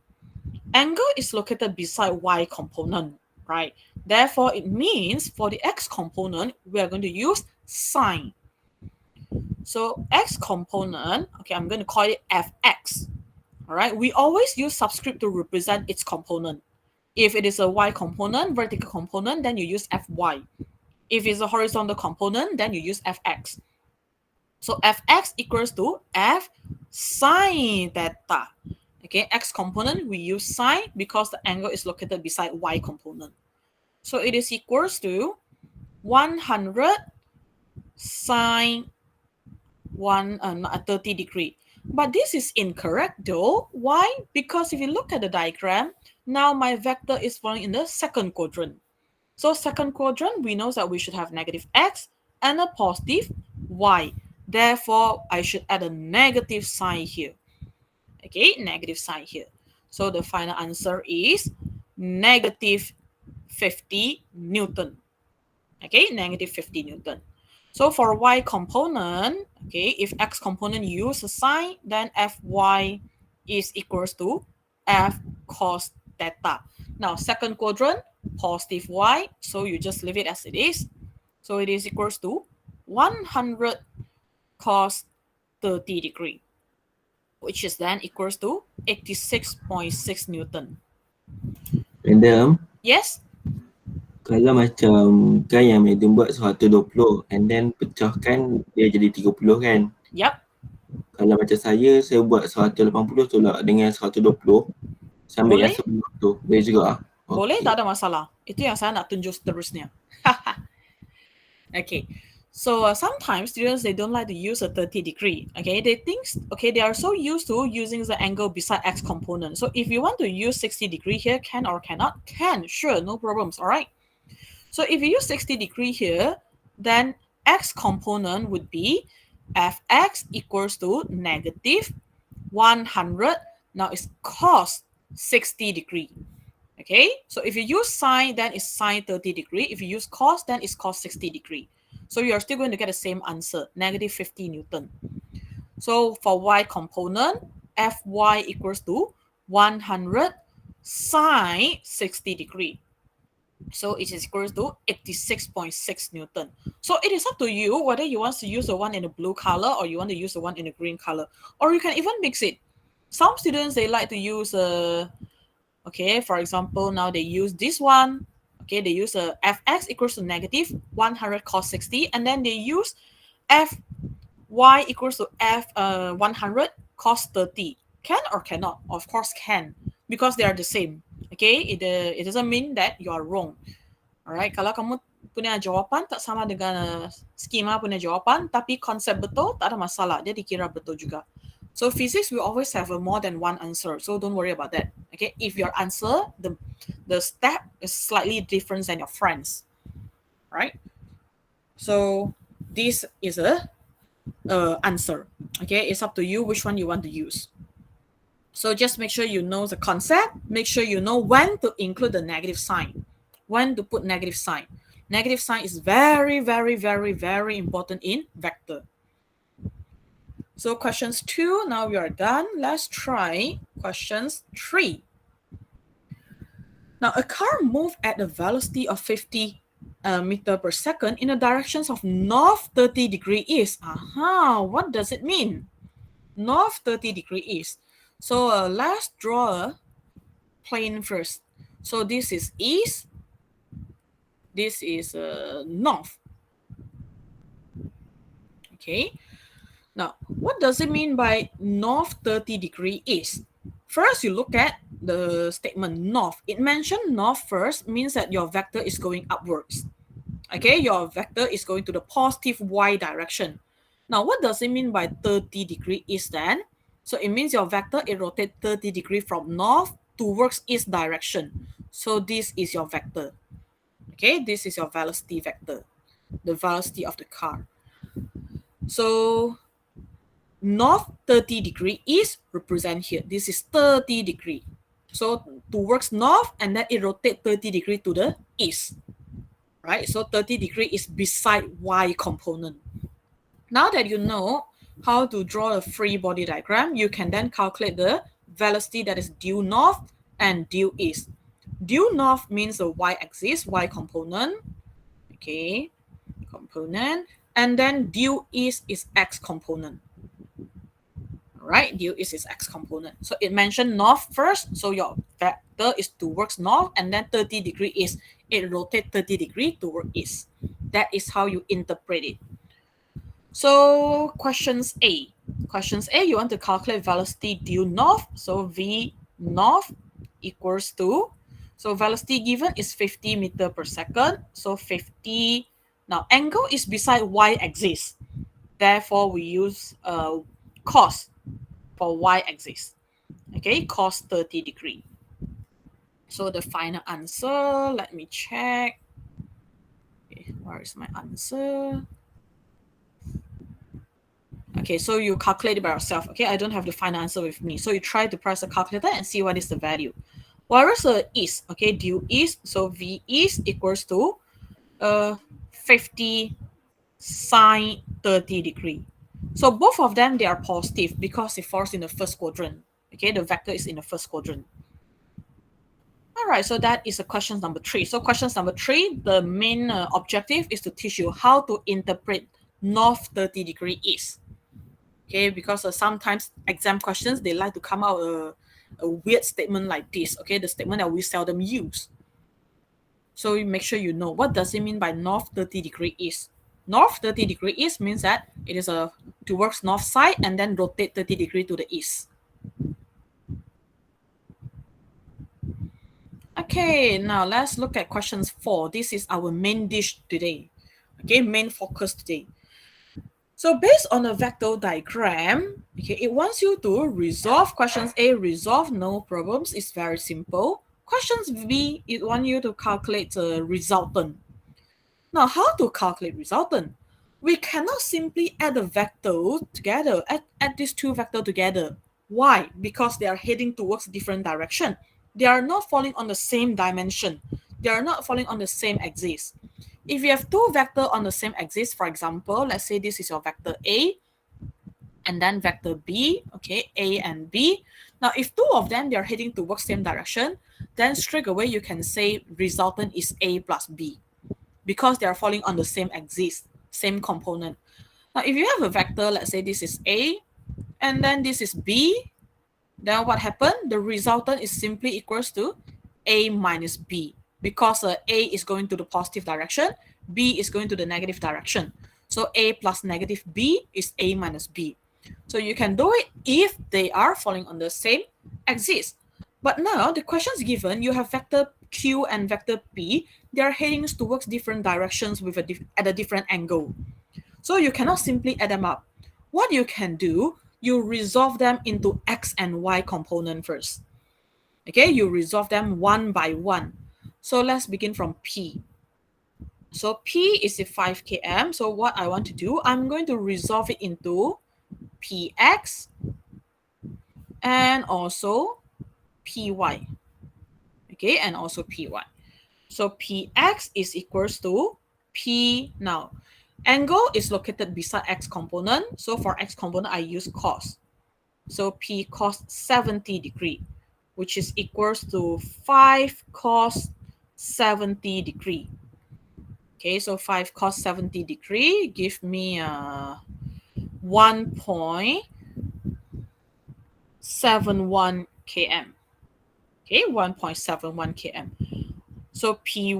Angle is located beside y component, right? Therefore, it means for the x component, we are going to use sine. So x component, okay, I'm going to call it fx. All right, we always use subscript to represent its component. If it is a y component, vertical component, then you use fy. If it's a horizontal component, then you use fx. So fx equals to f sine theta. Okay, x component, we use sine because the angle is located beside y component. So it is equals to 100 sine 30 degree. But this is incorrect though. Why? Because if you look at the diagram, now my vector is falling in the second quadrant. So second quadrant, we know that we should have negative x and a positive y. Therefore, I should add a negative sign here. Okay, negative sign here. So the final answer is negative 50 Newton. Okay, negative 50 Newton. So for y component, okay, if x component use a sign, then fy is equals to f cos theta. Now, second quadrant, positive y, so you just leave it as it is. So it is equals to 100 cos 30 degree. which is then equals to 86.6 Newton. Madam, Yes? kalau macam kan yang madam buat 120 and then pecahkan dia jadi 30 kan. Yep. Kalau macam saya buat 180 tolak dengan 120. Sambil Boleh? yang sebelum tu. Boleh juga ah. Boleh, tak ada masalah. Itu yang saya nak tunjuk seterusnya. Okay. So sometimes students, they don't like to use a 30 degree. Okay, they think, okay, they are so used to using the angle beside x component. So if you want to use 60 degree here, can or cannot? Can, sure, no problems, all right? So if you use 60 degree here, then x component would be fx equals to negative 100. Now it's cos 60 degree. Okay, so if you use sine, then it's sine 30 degree. If you use cos, then it's cos 60 degree. So you're still going to get the same answer, negative 50 Newton. So for y component, Fy equals to 100 sine 60 degree. So it is equals to 86.6 Newton. So it is up to you whether you want to use the one in the blue color or you want to use the one in the green color. Or you can even mix it. Some students, they like to use okay, for example, now they use this one. Okay, they use fx equals to negative 100 cos 60, and then they use fy equals to 100 cos 30. Can or cannot? Of course can, because they are the same. Okay, it doesn't mean that you are wrong. Alright, kalau kamu punya jawapan tak sama dengan skema punya jawapan, tapi konsep betul, tak ada masalah. Dia dikira betul juga. So physics, we always have more than one answer. So don't worry about that. Okay, if your answer, the step is slightly different than your friends, right? So this is a answer. Okay, it's up to you which one you want to use. So just make sure you know the concept. Make sure you know when to include the negative sign, when to put negative sign. Negative sign is very, very, very, very important in vector. So questions 2, now we are done. Let's try questions 3. Now a car moved at a velocity of 50 meter per second in the directions of north 30 degree east. What does it mean? North 30 degree east. So let's draw a plane first. So this is east. This is north. Okay. Now, what does it mean by north 30 degree east? First, you look at the statement north. It mentioned north first, means that your vector is going upwards. Okay, your vector is going to the positive y direction. Now, what does it mean by 30 degree east then? So it means your vector, it rotates 30 degree from north towards east direction. So this is your vector. Okay, this is your velocity vector, the velocity of the car. So north 30 degree east represent here. This is 30 degree. So towards north, and then it rotates 30 degree to the east. Right? So 30 degree is beside y component. Now that you know how to draw a free body diagram, you can then calculate the velocity that is due north and due east. Due north means the y-axis, y component. Okay, component. And then due east is x component. Right, due east is x component. So it mentioned north first, so your vector is towards north, and then 30 degree east. It rotates 30 degree toward east. That is how you interpret it. So questions A. Questions A, you want to calculate velocity due north. So V north equals to, so velocity given is 50 meter per second. So 50, now angle is beside y-axis. Therefore, we use cos for y-axis. Okay, cos 30 degree. So the final answer, let me check. Okay, where is my answer? Okay, so you calculate it by yourself. Okay, I don't have the final answer with me. So you try to press the calculator and see what is the value. Where is the east? Okay, due east. So V east equals to 50 sine 30 degree. So both of them, they are positive because it falls in the first quadrant. Okay, the vector is in the first quadrant. All right, so that is a question number 3. So questions number 3, the main objective is to teach you how to interpret north 30 degree east. Okay, because sometimes exam questions, they like to come out a weird statement like this. Okay, the statement that we seldom use. So you make sure you know what does it mean by north 30 degree east. North 30 degree east means that it is towards north side and then rotate 30 degree to the east. Okay, now let's look at questions 4. This is our main dish today. Okay, main focus today. So based on a vector diagram, okay, it wants you to resolve questions A, resolve no problems. It's very simple. Questions B, it wants you to calculate the resultant. Now, how to calculate resultant? We cannot simply add a vector together, add these two vectors together. Why? Because they are heading towards different direction. They are not falling on the same dimension. They are not falling on the same axis. If you have two vectors on the same axis, for example, let's say this is your vector A and then vector B, okay, A and B. Now, if two of them, they are heading towards same direction, then straight away you can say resultant is A plus B because they are falling on the same axis, same component. Now, if you have a vector, let's say this is A and then this is B, then what happened? The resultant is simply equals to A minus B because A is going to the positive direction, B is going to the negative direction. So A plus negative B is A minus B. So you can do it if they are falling on the same axis. But now the questions given, you have vector Q and vector P, they are heading towards different directions with at a different angle. So you cannot simply add them up. What you can do, you resolve them into X and Y component first. Okay, you resolve them one by one. So let's begin from P. So P is a 5 km. So what I want to do, I'm going to resolve it into Px and also Py. Okay, and also Py. So Px is equals to P. Now, angle is located beside X component. So for X component, I use cos. So P cos 70 degree, which is equals to 5 cos 70 degree. Okay, so 5 cos 70 degree give me 1.71 km. Okay, 1.71 km. So Py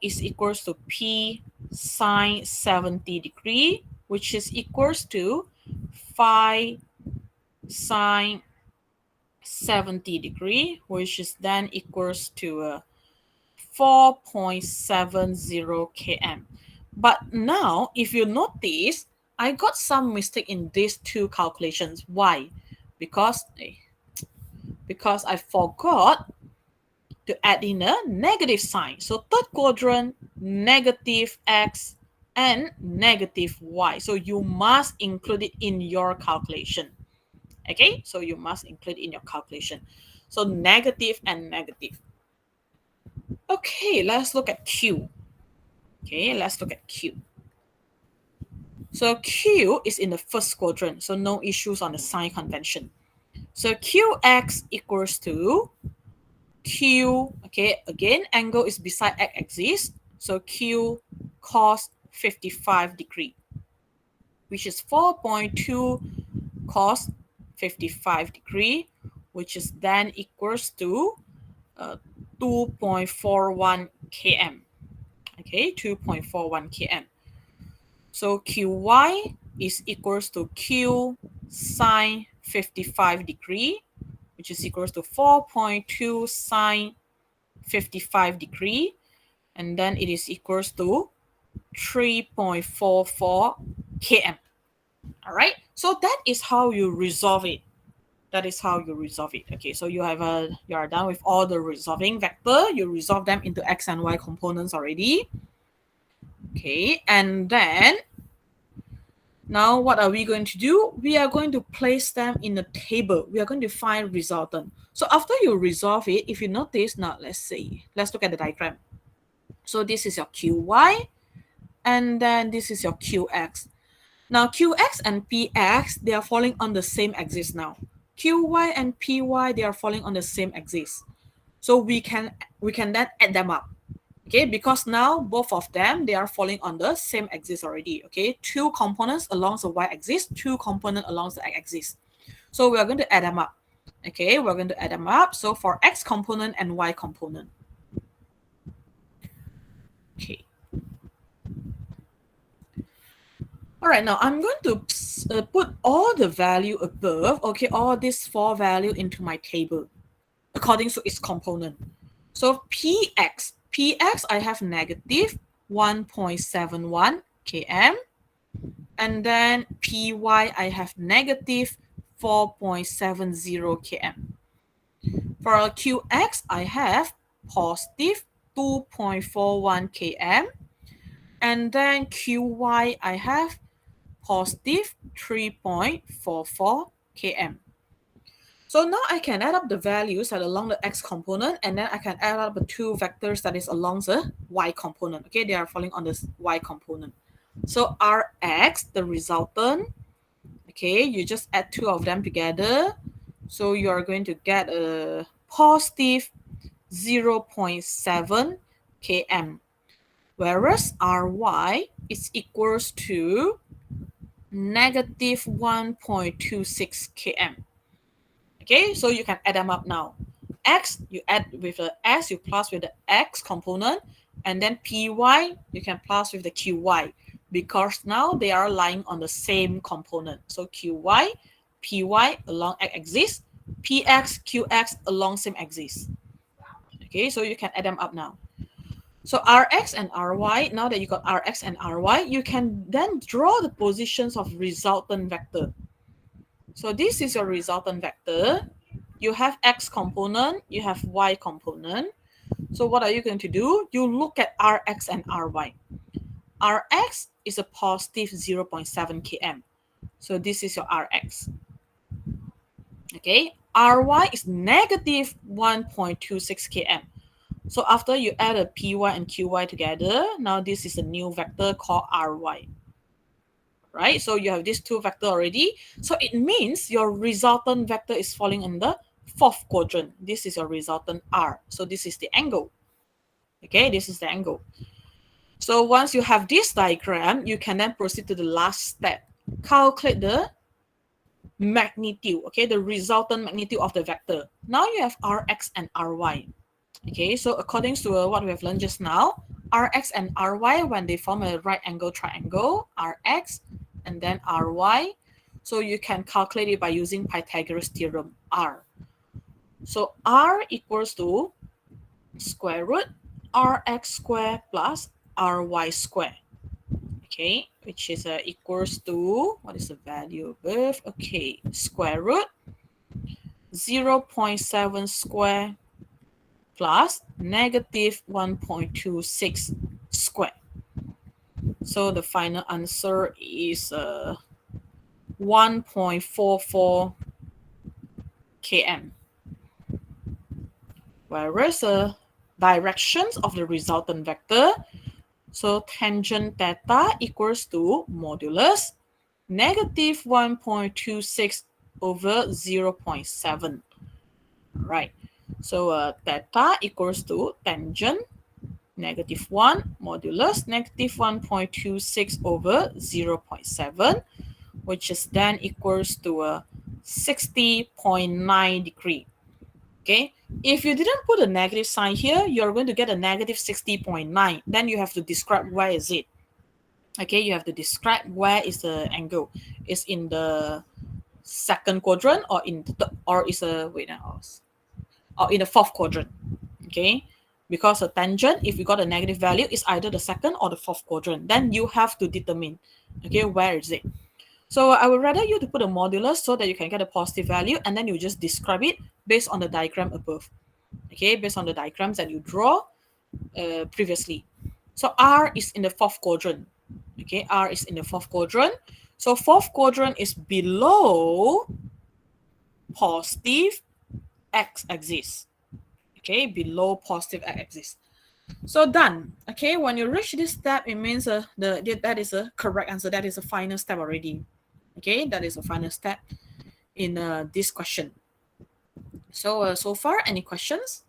is equals to P sine 70 degree, which is equals to 5 sine 70 degree, which is then equals to 4.70 km. But now, if you notice, I got some mistake in these two calculations. Why? Because I forgot to add in a negative sign. So third quadrant, negative X and negative Y. So you must include it in your calculation. Okay, so you must include in your calculation. So negative and negative. Okay, let's look at Q. Okay, let's look at Q. So Q is in the first quadrant, so no issues on the sign convention. So Qx equals to Q, okay, again, angle is beside x-axis, so Q cos 55 degree, which is 4.2 cos 55 degree, which is then equals to 2.41 km. Okay, 2.41 km. So Qy is equals to Q sine 55 degree, which is equals to 4.2 sine 55 degree, and then it is equals to 3.44 km. All right, so that is how you resolve it. That is how you resolve it. Okay, so you are done with all the resolving vector. You resolve them into X and Y components already. Okay, and then now what are we going to do? We are going to place them in a table. We are going to find resultant. So after you resolve it, if you notice, now let's look at the diagram. So this is your Qy, and then this is your Qx. Now Qx and Px, they are falling on the same axis now. Qy and Py, they are falling on the same axis. So we can then add them up. Okay, because now both of them, they are falling on the same axis already. Okay, 2 components along the y-axis, 2 components along the x-axis. So we are going to add them up. Okay, we're going to add them up. So for x component and y component. Okay. All right, now I'm going to put all the value above, okay, all these 4 value into my table according to its component. So px, I have negative 1.71 km, and then py, I have negative 4.70 km. For qx, I have positive 2.41 km, and then qy, I have positive 3.44 km. So now I can add up the values that along the x component, and then I can add up the 2 vectors that is along the y component. Okay, they are falling on this y component. So Rx, the resultant, okay, you just add 2 of them together. So you are going to get a positive 0.7 km. Whereas Ry is equals to negative 1.26 km. Okay, so you can add them up now. X, you add with the S, you plus with the X component, and then Py, you can plus with the Qy, because now they are lying on the same component. So Qy, Py along x-axis, Px, Qx along same axis. Okay, so you can add them up now. So Rx and Ry, now that you got Rx and Ry, you can then draw the positions of resultant vector. So this is your resultant vector. You have X component, you have Y component. So what are you going to do? You look at Rx and Ry. Rx is a positive 0.7 km. So this is your Rx. Okay, Ry is negative 1.26 km. So after you add a Py and Qy together, now this is a new vector called Ry. Right? So you have these 2 vectors already. So it means your resultant vector is falling in the 4th quadrant. This is your resultant R. So this is the angle. Okay, this is the angle. So once you have this diagram, you can then proceed to the last step. Calculate the magnitude, okay, the resultant magnitude of the vector. Now you have Rx and Ry. Okay, so according to what we have learned just now, Rx and Ry, when they form a right angle triangle, Rx and then Ry, so you can calculate it by using Pythagoras theorem, R. So R equals to square root Rx square plus Ry square. Okay, which is equals to, what is the value above? Okay, square root 0.7 square plus negative 1.26 square. So the final answer is 1.44 km. Whereas directions of the resultant vector, so tangent theta equals to modulus negative 1.26 over 0.7. Right. So theta equals to tangent negative 1 modulus negative 1.26 over 0.7, which is then equals to 60.9 degree. Okay, if you didn't put a negative sign here, you're going to get a negative 60.9. Then you have to describe where is it. Okay, you have to describe where is the angle. Is in the 2nd quadrant or in the or is a wait now or in the 4th quadrant. Okay, because a tangent, if you got a negative value, is either the 2nd or the 4th quadrant. Then you have to determine, okay, where is it. So I would rather you to put a modulus so that you can get a positive value, and then you just describe it based on the diagram above. Okay, based on the diagrams that you draw previously. So R is in the 4th quadrant. Okay, R is in the 4th quadrant. So 4th quadrant is below positive x-axis. Okay, below positive x-axis. So done. Okay, when you reach this step, it means that is a correct answer. That is a final step already. Okay, that is a final step in this question. So so far, any questions?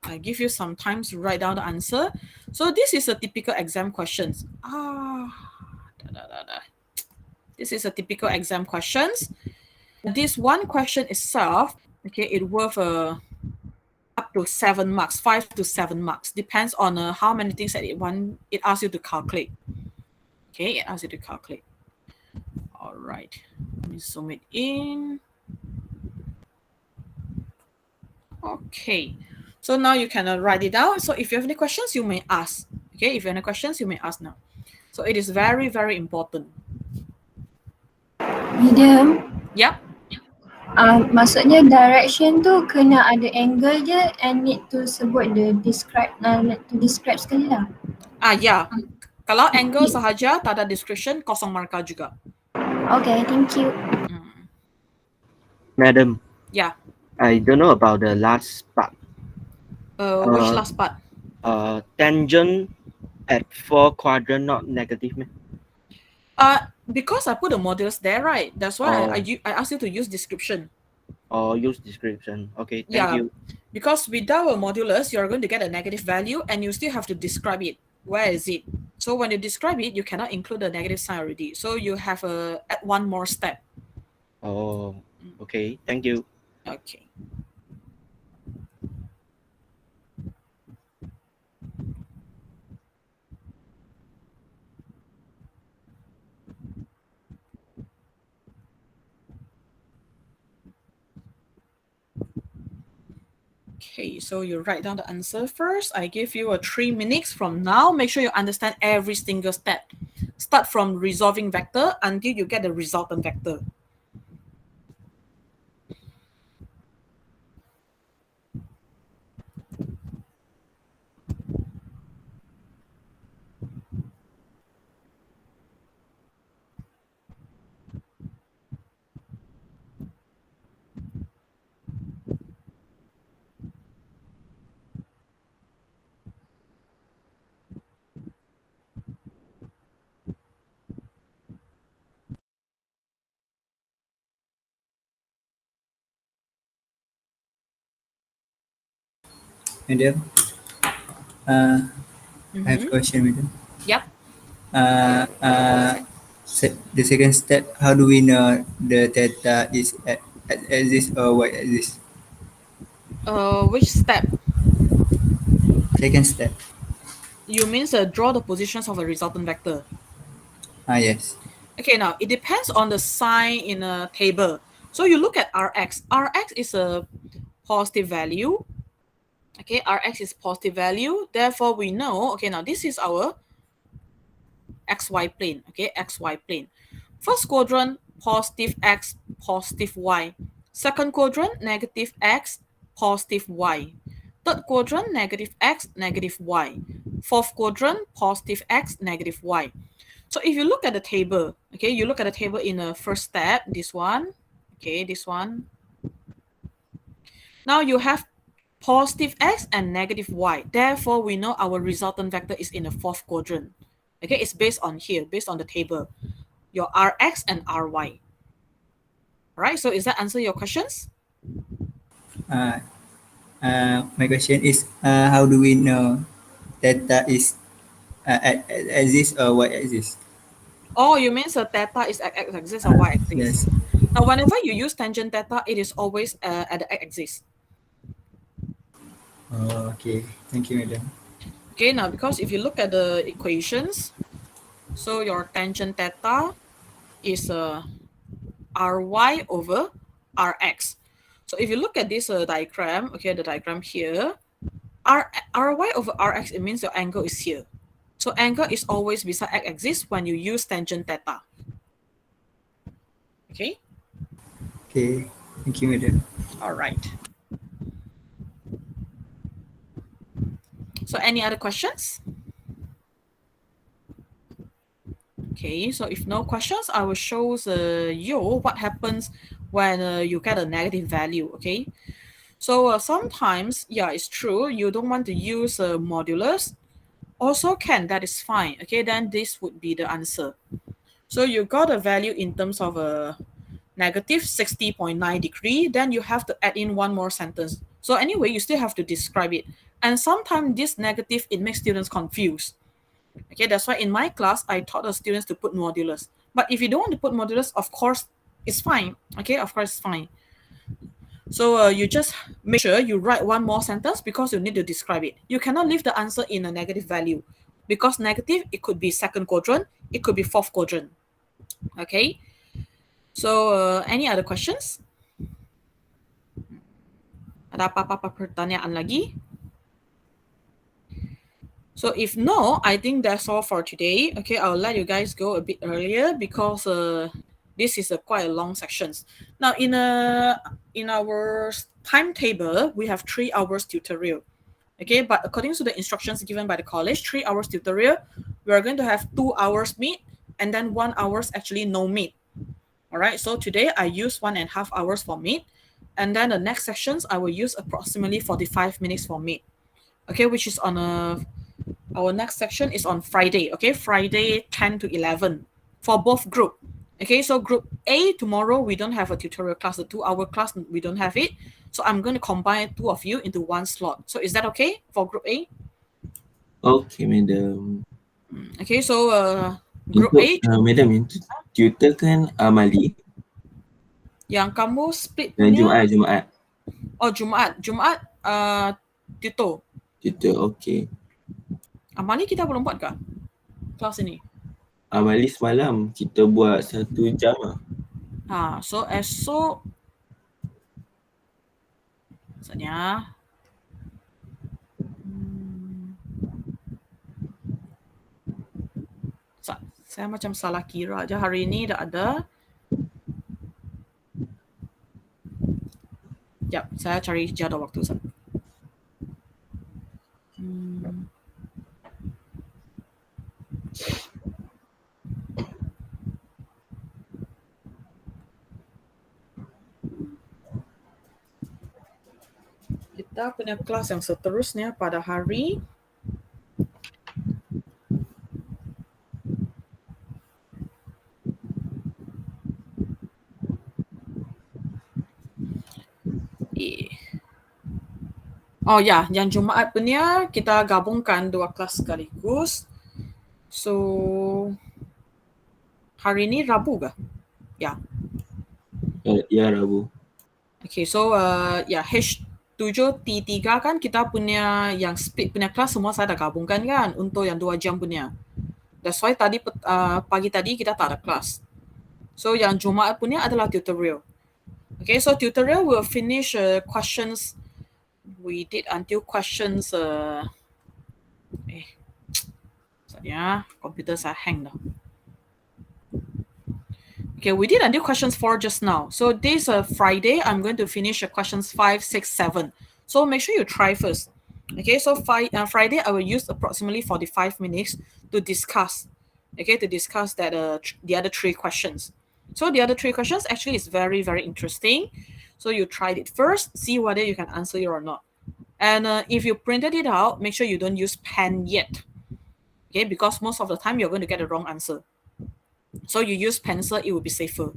I give you some time to write down the answer. So this is a typical exam questions. This is a typical exam questions. This one question itself, okay, it worth up to 7 marks, 5 to 7 marks. Depends on how many things that it asks you to calculate. Okay, it asks you to calculate. All right, let me zoom it in. Okay, so now you can write it down. So if you have any questions, you may ask. Okay, if you have any questions, you may ask now. So it is very, very important. Madam, Yep. maksudnya direction tu kena ada angle je and need to sebut the describe sekali lah. Ya. Kalau angle sahaja, tak ada description, kosong markah juga. Okay, thank you. Madam, Yeah. I don't know about the last part. Which last part? Tangent at 4 quadrant not negative, man. Because I put the modules there, right? That's why Oh. I asked you to use description. Or use description. Okay, thank Yeah. you. Because without a modulus, you're going to get a negative value and you still have to describe it. Where is it? So when you describe it, you cannot include the negative sign already. So you have add one more step. Oh, okay, thank you. Okay. Okay, so you write down the answer first. I give you 3 minutes from now. Make sure you understand every single step. Start from resolving vector until you get the resultant vector. Madam, I have a question, madam. Yep. The second step, how do we know the theta is at axis or y axis? Which step? Second step. You means draw the positions of a resultant vector. Yes. Okay, now it depends on the sign in a table. So you look at Rx. Rx is a positive value. Okay, Rx is positive value. Therefore, we know, okay, now this is our XY plane. Okay, XY plane. First quadrant, positive X, positive Y. Second quadrant, negative X, positive Y. Third quadrant, negative X, negative Y. Fourth quadrant, positive X, negative Y. So if you look at the table, okay, you look at the table in the first step, this one, okay, this one. Now you have positive X and negative Y. Therefore, we know our resultant vector is in the fourth quadrant. Okay, it's based on here, based on the table, your Rx and Ry. All right, so is that answer your questions? My question is, how do we know theta is at axis or y axis? Oh, you mean so theta is at x-axis or y-axis? Yes. Now, whenever you use tangent theta, it is always at the x-axis. Oh, okay. Thank you, madam. Okay, now because if you look at the equations, so your tangent theta is Ry over Rx. So if you look at this diagram, okay, the diagram here, Ry over Rx, it means your angle is here. So angle is always beside x-axis when you use tangent theta. Okay? Okay. Thank you, madam. All right. So any other questions? Okay, so if no questions, I will show you what happens when you get a negative value, okay? So sometimes, yeah, it's true, you don't want to use modulus. Also can, that is fine, okay? Then this would be the answer. So you got a value in terms of a negative 60.9 degree, then you have to add in one more sentence. So anyway, you still have to describe it. And sometimes this negative, it makes students confused. Okay, that's why in my class, I taught the students to put modulus. But if you don't want to put modulus, of course, it's fine. Okay, of course, it's fine. So you just make sure you write one more sentence because you need to describe it. You cannot leave the answer in a negative value because negative, it could be second quadrant, it could be fourth quadrant. Okay, so any other questions? Ada apa-apa pertanyaan lagi? So if no, I think that's all for today. Okay, I'll let you guys go a bit earlier because this is quite a long sections. Now in our timetable, we have 3 hours tutorial. Okay, but according to the instructions given by the college, 3 hours tutorial, we are going to have 2 hours meet and then 1 hours actually no meet. All right, so today I use 1.5 hours for meet, and then the next sections I will use approximately 45 minutes for meet. Okay, which is on our next section is on Friday. Okay, Friday 10 to 11 for both group. Okay, so group A tomorrow we don't have a tutorial class, the 2 hour class we don't have it. So I'm going to combine 2 of you into 1 slot. So is that okay for group A? Okay, madam. Okay, so group A. Madam, yang tutor kan Mali. Yang kamu split Dan punya. Jumaat. Oh, Jumaat tutor. Tutor, okay. Amali kita belum buat kah? Kelas ini. Mali semalam kita buat 1 jam lah. So esok maksudnya saya macam salah kira aja, hari ini dah ada. Sekejap, saya cari jadual waktu. Kita punya kelas yang seterusnya pada hari yang Jumaat punya kita gabungkan 2 kelas sekaligus. So hari ini Rabu kah? Ya. Ya, Rabu. Okay, so H7T3 kan kita punya yang split punya kelas semua saya dah gabungkan kan untuk yang 2 jam punya. That's why tadi pagi tadi kita tak ada kelas. So yang Jumaat punya adalah tutorial. Okay, so tutorial will finish questions. We did until questions computer saya hang dah. Okay, we did until questions 4 just now. So this Friday, I'm going to finish questions 5, 6, 7. So make sure you try first. Okay, so Friday, I will use approximately 45 minutes to discuss. Okay, to discuss that the other 3 questions. So the other 3 questions actually is very, very interesting. So you tried it first, see whether you can answer it or not. And if you printed it out, make sure you don't use pen yet. Okay, because most of the time you're going to get the wrong answer. So you use pencil, it will be safer.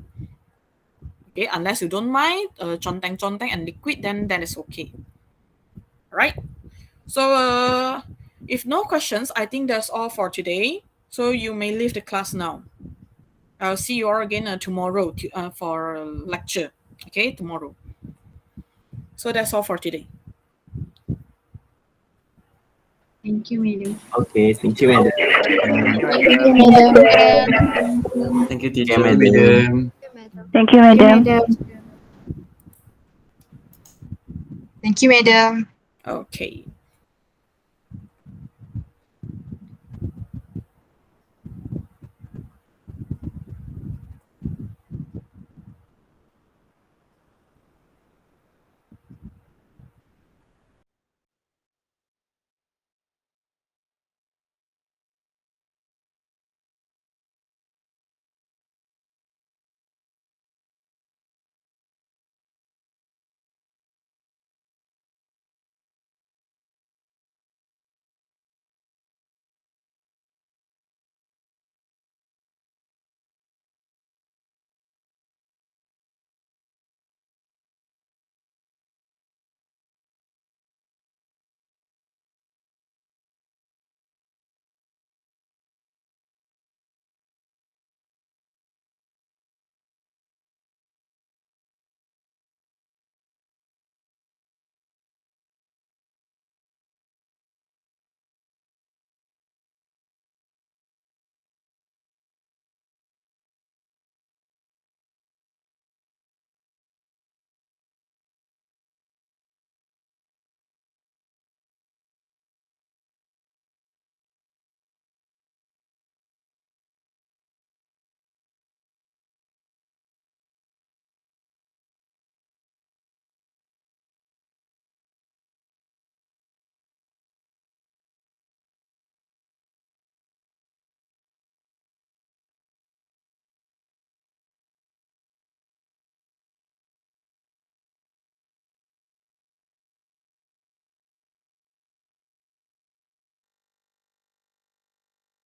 Okay, unless you don't mind conteng and liquid, then it's okay. All right. So if no questions, I think that's all for today. So you may leave the class now. I'll see you all again tomorrow for lecture. Okay, tomorrow. So that's all for today. Thank you, madam. Okay, thank you, madam. Thank you, teacher. Madam. Thank you, madam. Thank you, madam. Okay.